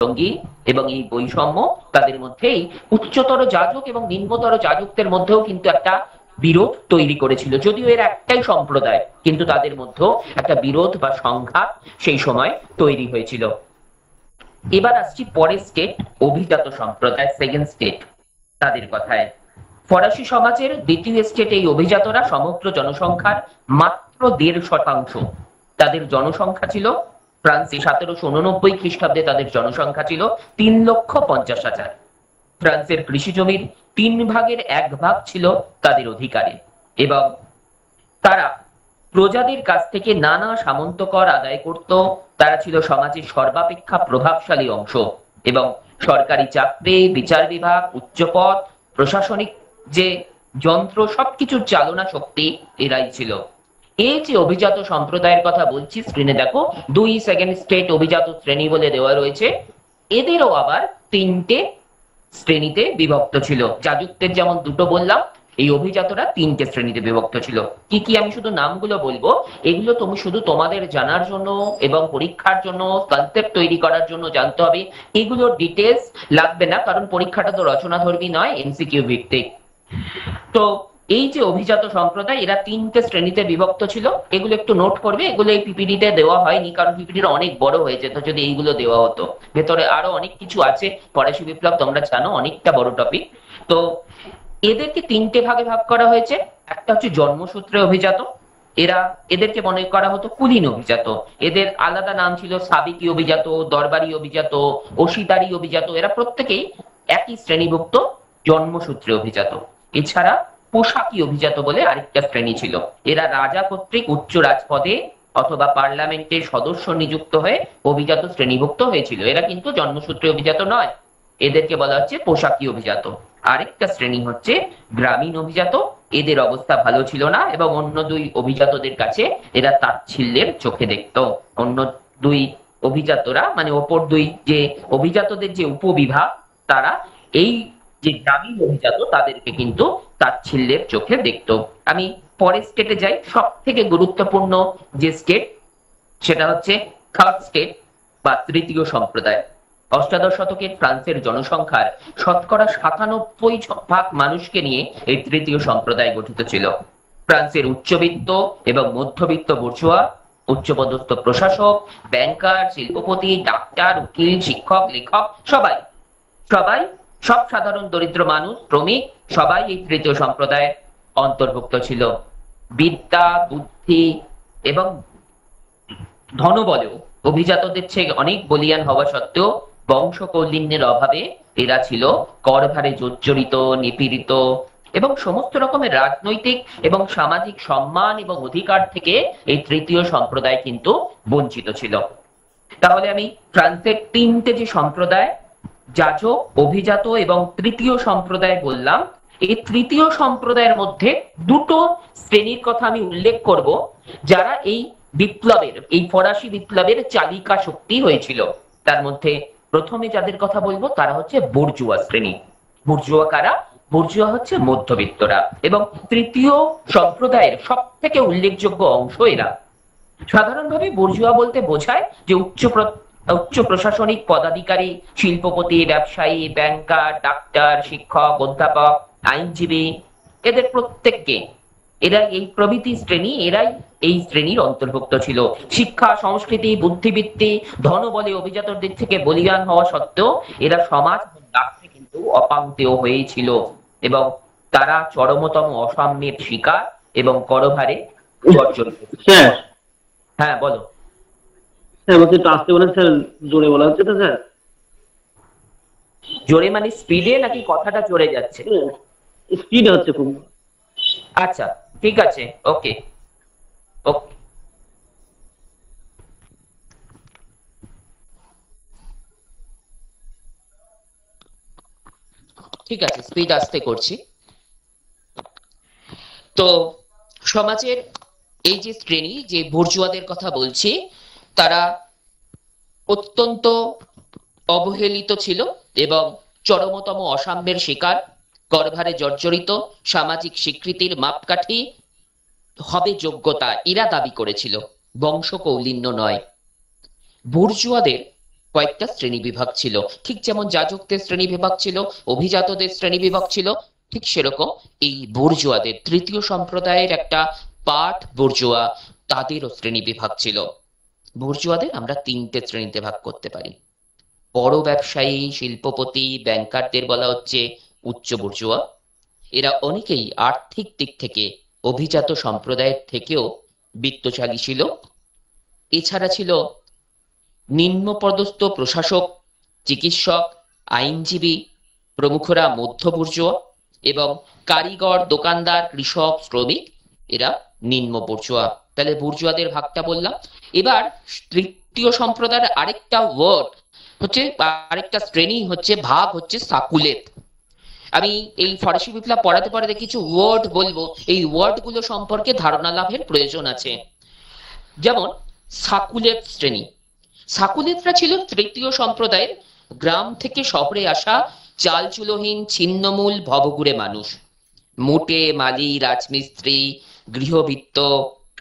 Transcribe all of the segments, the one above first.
জঙ্গি এবং এই বৈষম্য তাদের মধ্যে এই উচ্চতর যাজক এবং নিম্নতর যাজকদের মধ্যেও কিন্তু একটা বিরোধ তৈরি করেছিল। যদিও এর একটাই সম্প্রদায়, কিন্তু তাদের মধ্যেও একটা বিরোধ বা সংঘাত সেই সময় তৈরি হয়েছিল। এবার আসছি পরের স্টেট, অভিজাত সম্প্রদায়, সেকেন্ড স্টেট, তাদের কথায়। ফরাসি সমাজের দ্বিতীয় স্টেট এই অভিজাতরা সমগ্র জনসংখ্যার মাত্র 1.5%। তাদের জনসংখ্যা ছিল ফ্রান্সে 1789 খ্রিস্টাব্দে তাদের জনসংখ্যা ছিল 3,50,000। ফ্রান্সের কৃষি জমির 1/3 ছিল তাদের অধিকারে, এবং তারা প্রজাদের কাছ থেকে নানা সামন্ত কর আদায় করত। তারা ছিল সমাজের সর্বাপেক্ষা প্রভাবশালী অংশ, এবং সরকারি চাকরি, বিচার বিভাগ, উচ্চপদ, প্রশাসনিক যে যন্ত্র, সবকিছুর চালনা শক্তি এরাই ছিল। এই যে অভিজাত সম্প্রদায়ের কথা বলছি, স্ক্রিনে দেখো 2 সেকেন্ড স্টেট অভিজাত শ্রেণী বলে দেওয়া রয়েছে। এদেরও আবার 3টে শ্রেণীতে বিভক্ত ছিল। যাজকদের যেমন 2টো বললাম, এই অভিজাতরা 3টে শ্রেণীতে বিভক্ত ছিল। কি কি আমি শুধু নামগুলো বলবো, এগুলো তুমি শুধু তোমাদের জানার জন্য এবং পরীক্ষার জন্য কনসেপ্ট তৈরি করার জন্য জানতে হবে। এগুলোর ডিটেলস লাগবে না, কারণ পরীক্ষাটা তো রচনাধর্মী নয়, এমসিকিউ ভিত্তিক। তো এই যে অভিজাত সম্প্রদায়, এরা 3টে শ্রেণীতে বিভক্ত ছিল। এগুলো একটু নোট করবে, এগুলো এই পিপিটিতে দেওয়া হয়নি, কারণ পিপিটিটা অনেক বড় হয়ে যেত যদি এইগুলো দেওয়া হতো। ভেতরে আরো অনেক কিছু আছে, ফরাসি বিপ্লব তোমরা জানো অনেকটা বড় টপিক। তো এদেরকে 3টে ভাগে ভাগ করা হয়েছে। একটা হচ্ছে জন্মসূত্রে অভিজাত, এদেরকে মনে করা হতো কুলীন অভিজাত। এদের আলাদা নাম ছিল সাবিকি অভিজাত, দরবারি অভিজাত, অসিদারি অভিজাত। এরা প্রত্যেকেই একই শ্রেণীভুক্ত জন্মসূত্রে অভিজাত। এছাড়া পোশাকি অভিজাত বলে আরেকটা শ্রেণী ছিল। এরা রাজা কর্তৃক উচ্চ রাজপদে অথবা পার্লামেন্টের সদস্য নিযুক্ত হয়ে অভিজাত শ্রেণীভুক্ত হয়েছিল। এরা কিন্তু জন্মসূত্রে অভিজাত নয়, এদেরকে বলা হচ্ছে পোশাকি অভিজাত। আরেকটা শ্রেণী হচ্ছে গ্রামীণ অভিজাত। এদের অবস্থা ভালো ছিল না, এবং অন্য 2 অভিজাতদের কাছে এরা তাচ্ছিল্যের চোখে দেখতো। অন্য 2 অভিজাতরা, মানে অপর 2 যে অভিজাতদের যে উপবিভাগ, তারা এই যে গ্রামীণ অভিজাত তাদেরকে কিন্তু তাচ্ছিল্যের চোখে দেখতো। আমি পরের স্টেটে যাই। সব থেকে গুরুত্বপূর্ণ যে স্টেট, সেটা হচ্ছে থার্ড স্টেট বা তৃতীয় সম্প্রদায়। অষ্টাদশ শতকের ফ্রান্সের জনসংখ্যার শতকরা 97% মানুষকে নিয়ে এই তৃতীয় সম্প্রদায় গঠিত ছিল। ফ্রান্সের উচ্চবিত্ত এবং মধ্যবিত্ত বুর্জোয়া, উচ্চপদস্থ প্রশাসক, ব্যাংকার, শিল্পপতি, ডাক্তার, উকিল, শিক্ষক, লেখক, সবাই সবাই সব সাধারণ দরিদ্র মানুষ, শ্রমিক, সবাই এই তৃতীয় সম্প্রদায়ের অন্তর্ভুক্ত ছিল। বিদ্যা, বুদ্ধি এবং ধনবলেও অভিজাতদের চেয়ে অনেক বলিয়ান হওয়া সত্ত্বেও বংশ কৌলিন্যের অভাবে এরা ছিল করভারে জর্জরিত, নিপীড়িত, এবং সমস্ত রকমের রাজনৈতিক এবং সামাজিক সম্মান এবং অধিকার থেকে এই তৃতীয় সম্প্রদায় কিন্তু বঞ্চিত ছিল। তাহলে আমি ফ্রান্সের 3টে যে সম্প্রদায়, যাজক, অভিজাত এবং তৃতীয় সম্প্রদায় বললাম, এই তৃতীয় সম্প্রদায়ের মধ্যে 2টো শ্রেণীর কথা আমি উল্লেখ করব, যারা এই বিপ্লবের, এই ফরাসি বিপ্লবের চালিকা শক্তি হয়েছিল। তার মধ্যে প্রথমে যাদের কথা বলবো তারা হচ্ছে বুর্জোয়া শ্রেণী। বুর্জোয়া কারা? বুর্জোয়া হচ্ছে মধ্যবিত্তরা, এবং তৃতীয় সম্প্রদায়ের সব থেকে উল্লেখযোগ্য অংশ এরা। সাধারণভাবে বুর্জোয়া বলতে বোঝায় যে উচ্চ প্রশাসনিক পদাধিকারী, শিল্পপতি, ব্যবসায়ী, ব্যাংকার, ডাক্তার, শিক্ষক, অধ্যাপক, আইনজীবী, এদের প্রত্যেককে, এরা এই প্রভৃতি শ্রেণী, এরাই এই শ্রেণীর অন্তর্ভুক্ত ছিল। শিক্ষা, সংস্কৃতি, বুদ্ধিবৃত্তি, ধনবলে অভিজাতর দিক থেকে বলিয়ান হওয়া সত্ত্বেও এরা সমাজ রাষ্ট্রে কিন্তু অপাংতেয় হয়েছিল, এবং তারা চরমতম অসাম্যের শিকার এবং করভারে জর্জরিত ছিল। স্যার, হ্যাঁ বলো। স্যার বলছি একটু আসতে বলেন স্যার, জোরে বলা হচ্ছে তো স্যার। জোরে মানে স্পিডে, নাকি কথাটা জোরে যাচ্ছে? স্পিড হচ্ছে খুব। আচ্ছা, ঠিক আছে, ওকে ওকে। ঠিক আছে, স্পিড আস্তে করছি। তো সমাজের এই যে শ্রেণী, যে বুর্জোয়াদের কথা বলছি, তারা অত্যন্ত অবহেলিত ছিল এবং চরমতম অসাম্যের শিকার, করভারে জর্জরিত। সামাজিক স্বীকৃতির মাপকাঠি হবে যোগ্যতা, এরা দাবি করেছিল, বংশ কৌলিন্য নয়। বুর্জোয়াদের কয়েকটা শ্রেণী বিভাগ ছিল। ঠিক যেমন যাজকদের শ্রেণী বিভাগ ছিল, অভিজাতদের শ্রেণী বিভাগ ছিল, ঠিক সেরকম এই বুর্জোয়াদের, তৃতীয় সম্প্রদায়ের একটা পার্ট বুর্জোয়া, তাদেরও শ্রেণী বিভাগ ছিল। বুর্জোয়াদের আমরা তিনটে শ্রেণীতে ভাগ করতে পারি। বড় ব্যবসায়ী, শিল্পপতি, ব্যাংকারদের বলা হচ্ছে উচ্চ বুর্জোয়া। এরা অনেকেই আর্থিক দিক থেকে অভিজাত সম্প্রদায়ের থেকেও বিত্তশালী ছিল। এছাড়া ছিল নিম্নপদস্থ প্রশাসক, চিকিৎসক, আইনজীবী প্রমুখরা মধ্য বুর্জোয়া, এবং কারিগর, দোকানদার, কৃষক, শ্রমিক এরা নিম্ন বুর্জোয়া। তাহলে বুর্জোয়াদের ভাগটা বললাম। এবার তৃতীয় সম্প্রদায়ের আরেকটা ওয়ার্ড হচ্ছে, আরেকটা শ্রেণী হচ্ছে, ভাগ হচ্ছে সাকুলেত। আমি এই ফরাসি বিপ্লব পড়াতে পড়াতে কিছু ওয়ার্ড বলবো, এই ওয়ার্ড গুলো সম্পর্কে ধারণা লাভের প্রয়োজন আছে। যেমন সাকুলেত শ্রেণী। সাকুলেতরা ছিল তৃতীয় সম্প্রদায়ের গ্রাম থেকে শহরে আসা চালচুলোহীন, ছিন্নমূল, ভবঘুরে মানুষ। মোটে, মালি, রাজমিস্ত্রি, গৃহভৃত্ত,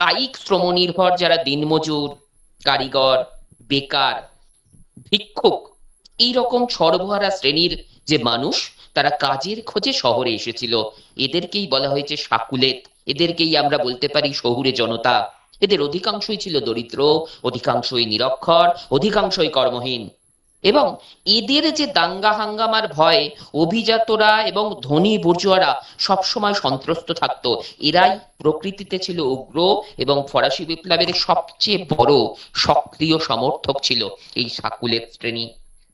কায়িক শ্রমনির্ভর যারা দিনমজুর, কারিগর, বেকার, ভিক্ষুক, এইরকম সর্বহারা শ্রেণীর যে মানুষ, তারা কাজের খোঁজে শহরে এসেছিল। এদেরকেই বলা হয়েছে সাকুলেত। এদেরকেই আমরা বলতে পারি শহুরে জনতা। এদের অধিকাংশই ছিল দরিদ্র, অধিকাংশই নিরক্ষর, অধিকাংশই কর্মহীন। এবং এদের যে দাঙ্গা হাঙ্গামার ভয়ে অভিজাতরা এবং ধনী বুর্জোয়ারা সবসময় সন্ত্রস্ত থাকতো। এরাই প্রকৃতিতে ছিল উগ্র, এবং ফরাসি বিপ্লবের সবচেয়ে বড় সক্রিয় সমর্থক ছিল এই সাকুলের শ্রেণী।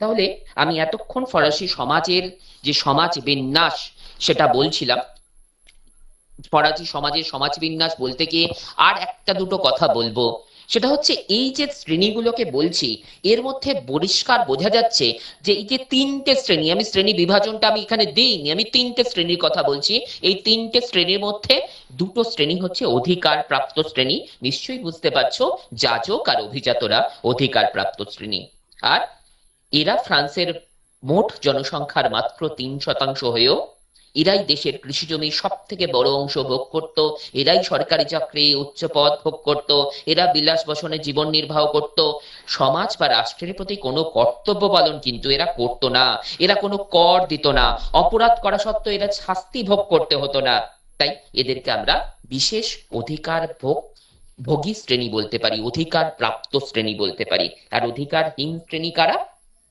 তাহলে আমি এতক্ষণ ফরাসি সমাজের যে সমাজ বিন্যাস সেটা বলছিলাম। ফরাসি সমাজের সমাজ বিন্যাস বলতে গিয়ে আর একটা দুটো কথা বলবো। সেটা হচ্ছে, এই যে শ্রেণীগুলোকে বলছি, এর মধ্যে পরিষ্কার বোঝা যাচ্ছে যে এই যে তিনটে শ্রেণী, আমি শ্রেণী বিভাজনটা আমি এখানে দিইনি, আমি তিনটে শ্রেণীর কথা বলছি। এই তিনটে শ্রেণীর মধ্যে দুটো শ্রেণী হচ্ছে অধিকার প্রাপ্ত শ্রেণী। নিশ্চয়ই বুঝতে পারছো, যাজক আর অভিজাতরা অধিকার প্রাপ্ত শ্রেণী। আর এরা ফ্রান্সের মোট জনসংখ্যার মাত্র 3% হয়েও এরাই দেশের কৃষি জমির সব থেকে বড় অংশ ভোগ করত। এরাই সরকারি চাকরি, উচ্চ পদ ভোগ করত। এরা বিলাস বসনে জীবন নির্বাহ করত। সমাজ বা রাষ্ট্রের প্রতি কোনো কর্তব্য পালন কিন্তু এরা করতো না। এরা কোনো কর দিত না। অপরাধ করা সত্ত্বেও এরা শাস্তি ভোগ করতে হতো না। তাই এদেরকে আমরা বিশেষ অধিকার ভোগী শ্রেণী বলতে পারি, অধিকার প্রাপ্ত শ্রেণী বলতে পারি। আর অধিকারহীন শ্রেণী কারা?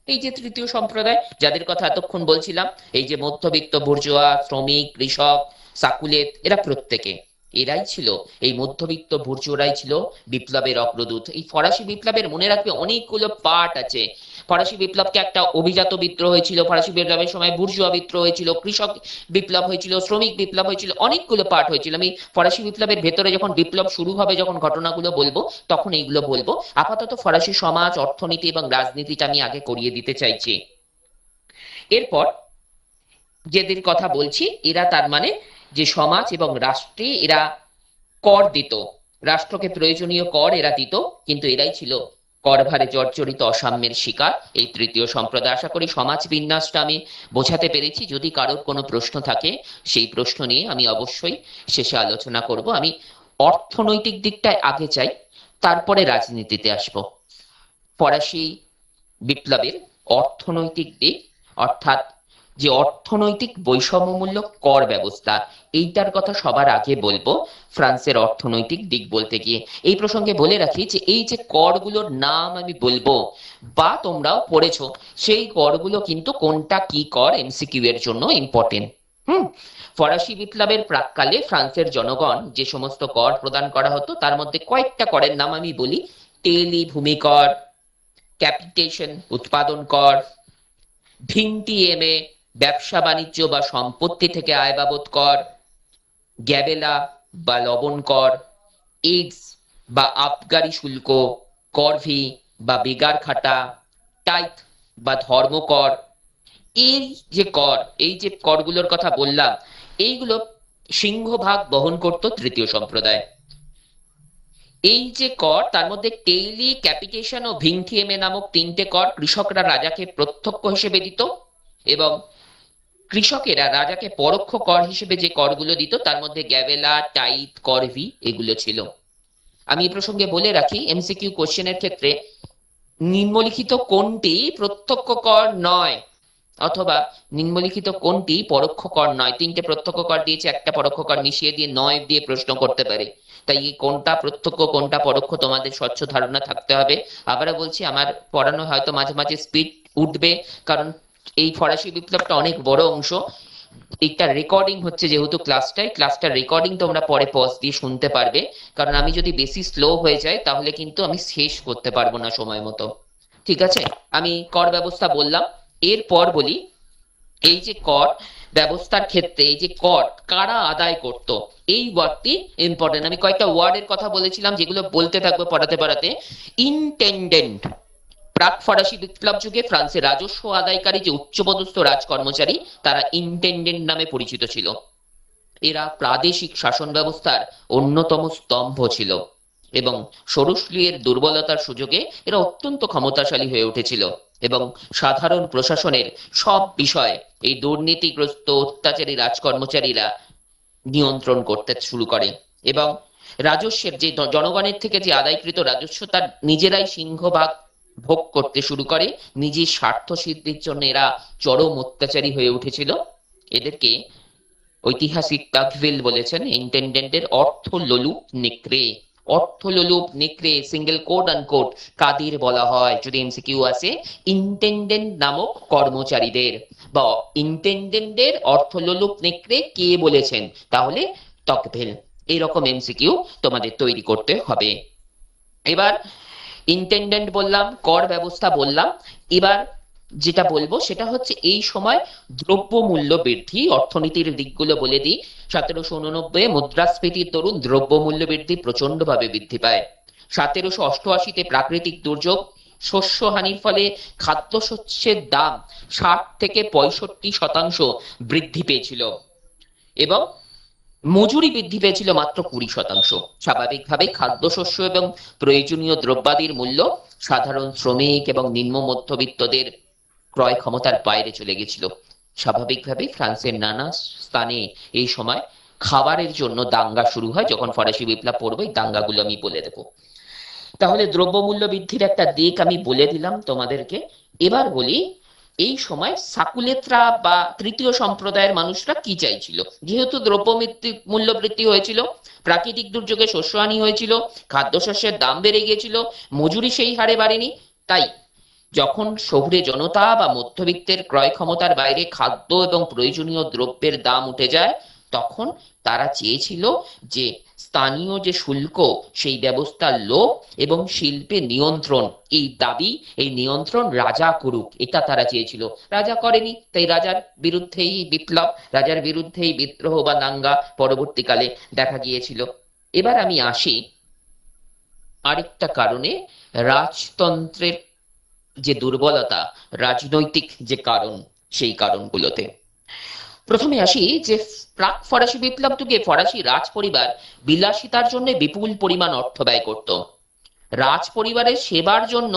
এই যে তৃতীয় সম্প্রদায় যাদের কথা এতক্ষণ বলছিলাম, এই যে মধ্যবিত্ত বুর্জোয়া, শ্রমিক, কৃষক, সাকুলেত, এরা প্রত্যেকে, এরাই ছিল, এই মধ্যবিত্ত বুর্জোয়ারাই ছিল বিপ্লবের অগ্রদূত। এই ফরাসি বিপ্লবের মনে রাখবে অনেকগুলো পার্ট আছে। ফরাসি বিপ্লবকে একটা অভিজাত বিদ্রোহ হয়েছিল, ফরাসি বিপ্লবের সময় বুর্জোয়া বিদ্রোহ হয়েছিল, কৃষক বিপ্লব হয়েছিল, শ্রমিক বিপ্লব হয়েছিল, অনেকগুলো পার্ট হয়েছিল। আমি ফরাসি বিপ্লবের ভেতরে যখন বিপ্লব শুরু হবে, যখন ঘটনাগুলো বলবো, তখন এইগুলো বলবো। আপাতত ফরাসি সমাজ, অর্থনীতি এবং রাজনীতিটা আমি আগে করিয়ে দিতে চাইছি। এরপর যেদের কথা বলছি, এরা তার মানে যে সমাজ এবং রাষ্ট্রে এরা কর দিত, রাষ্ট্রকে প্রয়োজনীয় কর এরা দিত, কিন্তু এরাই ছিল করভারে জর্জরিত অসাম্যের শিকার এই তৃতীয় সম্প্রদায়। আশা করি সমাজ বিন্যাসটা আমি বোঝাতে পেরেছি। যদি কারোর কোনো প্রশ্ন থাকে, সেই প্রশ্ন নিয়ে আমি অবশ্যই শেষে আলোচনা করব। আমি অর্থনৈতিক দিকটায় আগে চাই, তারপরে রাজনীতিতে আসব। ফরাসি বিপ্লবের অর্থনৈতিক দিক, অর্থাৎ যে অর্থনৈতিক বৈষম্যমূলক কর ব্যবস্থা, এইটার কথা সবার আগে বলবো ফ্রান্সের অর্থনৈতিক দিক বলতে গিয়ে। এই প্রসঙ্গে বলে রাখি যে এই যে করগুলোর নাম আমি বলবো, বা তোমরাও পড়েছো, সেই করগুলো কিন্তু কোনটা কি কর এমসিকিউ এর জন্য ইম্পর্টেন্ট। ফরাসি বিপ্লবের প্রাক্কালে ফ্রান্সের জনগণ যে সমস্ত কর প্রদান করা হতো, তার মধ্যে কয়েকটা করের নাম আমি বলি। টেলি ভূমি কর, ক্যাপিটেশন উৎপাদন কর, ভিনটিএমএ ব্যবসা বাণিজ্য বা সম্পত্তি থেকে আয় বাবদ কর, গ্যাবেলা বা লবণ কর, এক্স বা আবগারি শুল্ক, করভি বা বেগার খাটা, টাইথ বা ধর্মকর। এই যে কর, এই যে করগুলোর কথা বললাম, এইগুলো সিংহভাগ বহন করত তৃতীয় সম্প্রদায়। এই যে কর, তার মধ্যে টেইলি, ক্যাপিটেশন ও ভিনটিএমএ নামক তিনটে কর কৃষকরা রাজাকে প্রত্যক্ষ হিসেবে দিত, এবং কৃষকেরা রাজাকে পরোক্ষ কর হিসেবে যে করগুলো দিত, তার মধ্যে গ্যাবেলা, টাইথ, করভি এগুলো ছিল। আমি এই প্রসঙ্গে বলে রাখি, এমসিকিউ কোশ্চেনের ক্ষেত্রে নিম্নলিখিত কোনটি প্রত্যক্ষ কর নয়, অথবা নিম্নলিখিত কোনটি পরোক্ষ কর নয়। তিনটে প্রত্যক্ষ কর দিয়েছে, একটা পরোক্ষ কর মিশিয়ে দিয়ে নয় দিয়ে প্রশ্ন করতে পারে। তাই এই কোনটা প্রত্যক্ষ কোনটা পরোক্ষ তোমাদের স্বচ্ছ ধারণা থাকতে হবে। আবারও বলছি, আমার পড়ানো হয়তো মাঝে মাঝে স্পিড উঠবে, কারণ এই ফরাসি বিপ্লবটা অনেক বড় অংশ। এটা রেকর্ডিং হচ্ছে যেহেতু ক্লাসটা রেকর্ডিং তোমরা পরে পজ দিয়ে শুনতে পারবে, কারণ আমি যদি বেশি স্লো হয়ে যাই তাহলে কিন্তু আমি শেষ করতে পারবো না সময় মতো। ঠিক আছে, আমি কর ব্যবস্থা বললাম। এরপর বলি, এই যে কর ব্যবস্থার ক্ষেত্রে এই যে কর কারা আদায় করত, এই ওয়ার্ডটি ইম্পর্টেন্ট। আমি কয়েকটা ওয়ার্ডের কথা বলেছিলাম যেগুলো বলতে থাকবো পড়াতে পড়াতে। ইনটেন্ডেন্ট, প্রাক ফরাসি বিপ্লব যুগে ফ্রান্সের রাজস্ব আদায়কারী যে উচ্চপদস্থ রাজকর্মচারী, তারা ইনটেন্ডেন্ট নামে পরিচিত ছিল। এরা প্রাদেশিক শাসন ব্যবস্থার অন্যতম স্তম্ভ ছিল এবং ষোড়শীর দুর্বলতার সুযোগে এরা অত্যন্ত ক্ষমতাশালী হয়ে উঠেছিল এবং সাধারণ প্রশাসনের সব বিষয় এই দুর্নীতিগ্রস্ত অত্যাচারী রাজকর্মচারীরা নিয়ন্ত্রণ করতে শুরু করে এবং রাজস্বের যে জনগণের থেকে যে আদায়কৃত রাজস্ব তার নিজেরাই সিংহভাগ ভোগ করতে শুরু করে। নিজের স্বার্থ সিদ্ধির জন্য এরা চরম অত্যাচারী হয়ে উঠেছিল। এদেরকে ঐতিহাসিক টাকভিল বলেছেন ইন্টেন্ডেন্টের অর্থ লোলুপ নেকড়ে। অর্থ লোলুপ নেকড়ে সিঙ্গেল কোট আনকোট কাদের বলা হয় যদি এমসিকিউ আসে? ইন্টেন্ডেন্ট নামক কর্মচারীদের। বা ইন্টেন্ডেন্টের অর্থ লোলুপ নেকড়ে কে বলেছেন? তাহলে টকভিল। এইরকম এমসিকিউ তোমাদের তৈরি করতে হবে। এবার ইন্টেন্ডেন্ট বললাম, কর ব্যবস্থা বললাম। এবার যেটা বলবো সেটা হচ্ছে এই সময় দ্রব্য মূল্য বৃদ্ধি। অর্থনীতির দিকগুলো বলে দিই। 1789 মুদ্রাস্ফীতির দরুন দ্রব্য মূল্য বৃদ্ধি প্রচন্ড ভাবে বৃদ্ধি পায়। 1788 প্রাকৃতিক দুর্যোগ, শস্য হানির ফলে খাদ্যশস্যের দাম 60 থেকে 65% বৃদ্ধি পেয়েছিল এবং মজুরি বৃদ্ধি পেয়েছিল মাত্র 20%। স্বাভাবিকভাবে খাদ্যশস্য এবং প্রয়োজনীয় দ্রব্যাদির মূল্য সাধারণ শ্রমিক এবং নিম্ন মধ্যবিত্তদের ক্রয় ক্ষমতার বাইরে চলে গেছিল। স্বাভাবিকভাবে ফ্রান্সের নানা স্থানে এই সময় খাবারের জন্য দাঙ্গা শুরু হয়। যখন ফরাসি বিপ্লব পড়বে এই দাঙ্গাগুলো আমি বলে দেবো। তাহলে দ্রব্যমূল্য বৃদ্ধির একটা দিক আমি বলে দিলাম তোমাদেরকে। এবার বলি, এই সময় সাকুলেত্রা বা তৃতীয় সম্প্রদায়ের মানুষরা কি চাইছিল? যেহেতু দ্রব্য মূল্য বৃদ্ধি হয়েছিল, প্রাকৃতিক দুর্যোগে শস্যহানি হয়েছিল, খাদ্যশস্যের দাম বেড়ে গিয়েছিল, মজুরি সেই হারে বাড়েনি। তাই যখন শহুরে জনতা বা মধ্যবিত্তের ক্রয় ক্ষমতার বাইরে খাদ্য এবং প্রয়োজনীয় দ্রব্যের দাম উঠে যায়, তখন তারা চেয়েছিল যে স্থানীয় যে শুল্ক সেই ব্যবস্থার লোপ এবং শিল্পে নিয়ন্ত্রণ, এই দাবি, এই নিয়ন্ত্রণ রাজা করুক, এটা তারা চেয়েছিল। রাজা করেনি, তাই রাজার বিরুদ্ধেই বিপ্লব, রাজার বিরুদ্ধেই বিদ্রোহ বা দাঙ্গা পরবর্তীকালে দেখা গিয়েছিল। এবার আমি আসি আরেকটা কারণে, রাজতন্ত্রের যে দুর্বলতা, রাজনৈতিক যে কারণ, সেই কারণগুলোতে। প্রথমে আসি যে প্রাক ফরাসি বিপ্লব যুগে ফরাসি রাজ পরিবার বিলাসিতার জন্য বিপুল পরিমাণ অর্থ ব্যয় করত। রাজ পরিবারের সেবার জন্য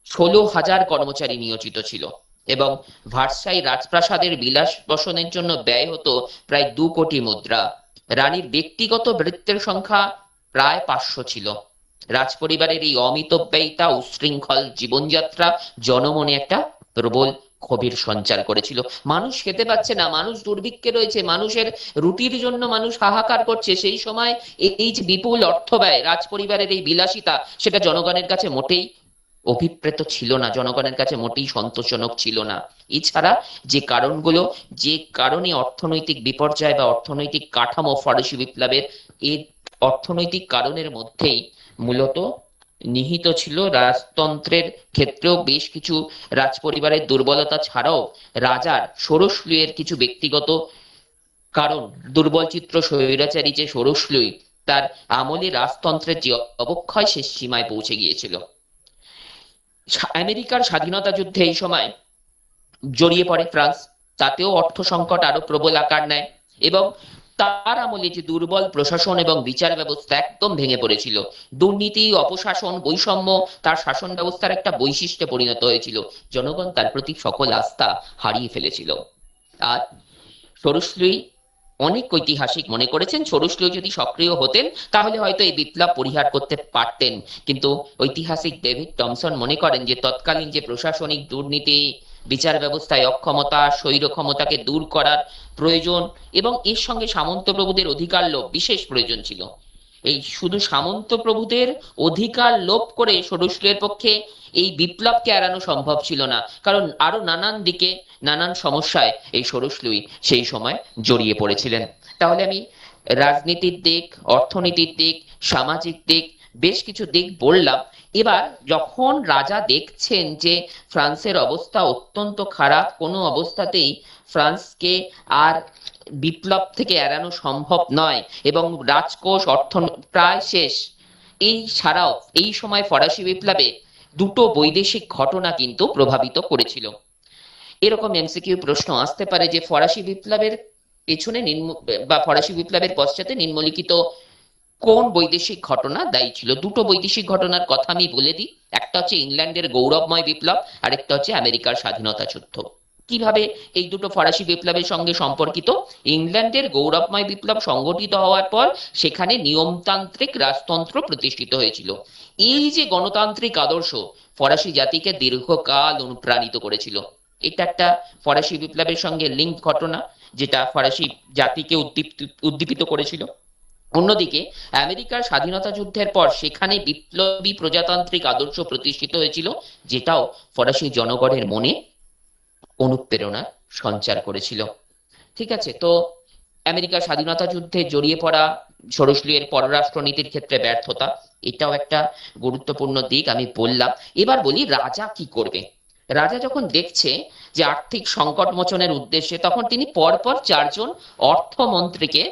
16,000 কর্মচারী নিয়োজিত ছিল এবং ভার্সাই রাজপ্রাসাদের বিলাস বসনের জন্য ব্যয় হতো প্রায় 2 কোটি মুদ্রা। রানীর ব্যক্তিগত ভৃত্যের সংখ্যা প্রায় 500 ছিল। রাজপরিবারের এই অমিতব্যয়িতা উচ্ছৃঙ্খল জীবনযাত্রা জনমনে একটা প্রবল ক্ষোভের সঞ্চার করেছিল। মানুষ খেতে পাচ্ছে না, মানুষ দুর্ভিক্ষে রয়েছে, মানুষের রুটির জন্য মানুষ হাহাকার করছে। সেই সময় এই যে বিপুল অর্থ ব্যয়, রাজপরিবারের এই বিলাসিতা, সেটা জনগণের কাছে মোটেই অভিপ্রেত ছিল না, জনগণের কাছে মোটেই সন্তোষজনক ছিল না। এছাড়া যে কারণগুলো, যে কারণে অর্থনৈতিক বিপর্যয় বা অর্থনৈতিক কাঠামো ফরাসি বিপ্লবের, এই অর্থনৈতিক কারণের মধ্যেই মূলত নিহিত ছিল রাজতন্ত্রের ক্ষেত্রেও বেশ কিছু রাজপরিবারের দুর্বলতা ছাড়াও রাজার ষোড়শ লুইয়ের কিছু ব্যক্তিগত কারণ। দুর্বল চিত্র স্বৈরাচারী যে ষোড়শ লুই, তার আমলে রাজতন্ত্রের যে অবক্ষয় শেষ সীমায় পৌঁছে গিয়েছিল। আমেরিকার স্বাধীনতা যুদ্ধে এই সময় জড়িয়ে পড়ে ফ্রান্স, তাতেও অর্থ সংকট আরো প্রবল আকার নেয় এবং তার আমলে যে দুর্বল প্রশাসন এবং বিচার ব্যবস্থা একদম ভেঙে পড়েছিল। দুর্নীতি, অপশাসন, বৈষম্য তার শাসন ব্যবস্থার একটা বৈশিষ্ট্যে পরিণত হয়েছিল। জনগণ তার প্রতি সকল আস্থা হারিয়ে ফেলেছিল। আর ষোড়শ লুই অনেক ঐতিহাসিক মনে করেছেন সরুশলীয় যদি সক্রিয় হতেন তাহলে হয়তো এই বিপ্লব পরিহার করতে পারতেন, কিন্তু ঐতিহাসিক ডেভিড টমসন মনে করেন যে তৎকালীন যে প্রশাসনিক দুর্নীতি, বিচার ব্যবস্থায় অক্ষমতা, স্বৈর ক্ষমতাকে দূর করার প্রয়োজন এবং এর সঙ্গে সামন্ত প্রভুদের অধিকার লোভ বিশেষ প্রয়োজন ছিল। এই শুধু সামন্ত প্রভুদের অধিকার লোভ করে সরুশলীর পক্ষে এই বিপ্লবকে এড়ানো সম্ভব ছিল না, কারণ আরো নানান দিকে নানান সমস্যায় এই সরুশলুই সেই সময় জড়িয়ে পড়েছিলেন। তাহলে আমি রাজনীতির দিক, অর্থনীতির দিক, সামাজিক দিক, বেশ কিছু দিক বললাম। এবার যখন রাজা দেখছেন যে ফ্রান্সের অবস্থা অত্যন্ত খারাপ, কোনো অবস্থাতেই ফ্রান্সকে আর বিপ্লব থেকে এড়ানো সম্ভব নয় এবং রাজকোষ অর্থ প্রায় শেষ, এই ছাড়াও এই সময় ফরাসি বিপ্লবে দুটো বৈদেশিক ঘটনা কিন্তু প্রভাবিত করেছিল। এরকম এমসিকিউ প্রশ্ন আসতে পারে যে ফরাসি বিপ্লবের পেছনে বা ফরাসি বিপ্লবের পশ্চাতে নিম্নলিখিত কোন বৈদেশিক ঘটনা দায়ী ছিল। দুটো বৈদেশিক ঘটনার কথা আমি বলে দিই। একটা হচ্ছে ইংল্যান্ডের গৌরবময় বিপ্লব, আরেকটা হচ্ছে আমেরিকার স্বাধীনতা যুদ্ধ। কিভাবে এই দুটো ফরাসি বিপ্লবের সঙ্গে সম্পর্কিত? ইংল্যান্ডের গৌরবময় বিপ্লব সংগঠিত হওয়ার পর সেখানে নিয়মতান্ত্রিক রাজতন্ত্র প্রতিষ্ঠিত হয়েছিল। এই যে গণতান্ত্রিক আদর্শ ফরাসি জাতিকে দীর্ঘকাল অনুপ্রাণিত করেছিল, এটা একটা ফরাসি বিপ্লবের সঙ্গে লিঙ্ক ঘটনা যেটা ফরাসি জাতিকে উদ্দীপিত করেছিল। অন্যদিকে আমেরিকার স্বাধীনতা যুদ্ধের পর সেখানে বিপ্লবী প্রজাতান্ত্রিক আদর্শ প্রতিষ্ঠিত হয়েছিল, যেটাও ফরাসি জনগণের মনে অনুপ্রেরণা সঞ্চার করেছিল। ঠিক আছে, তো আমেরিকার স্বাধীনতা যুদ্ধে জড়িয়ে পড়া, সরুশলীর পররাষ্ট্রনীতির ক্ষেত্রে ব্যর্থতা, এটাও একটা গুরুত্বপূর্ণ দিক আমি বললাম। এবার বলি রাজা কি করবে। রাজা যখন দেখছে যে আর্থিক সংকট মোচনের উদ্দেশ্যে, তখন তিনি পরপর 4জন অর্থমন্ত্রীকে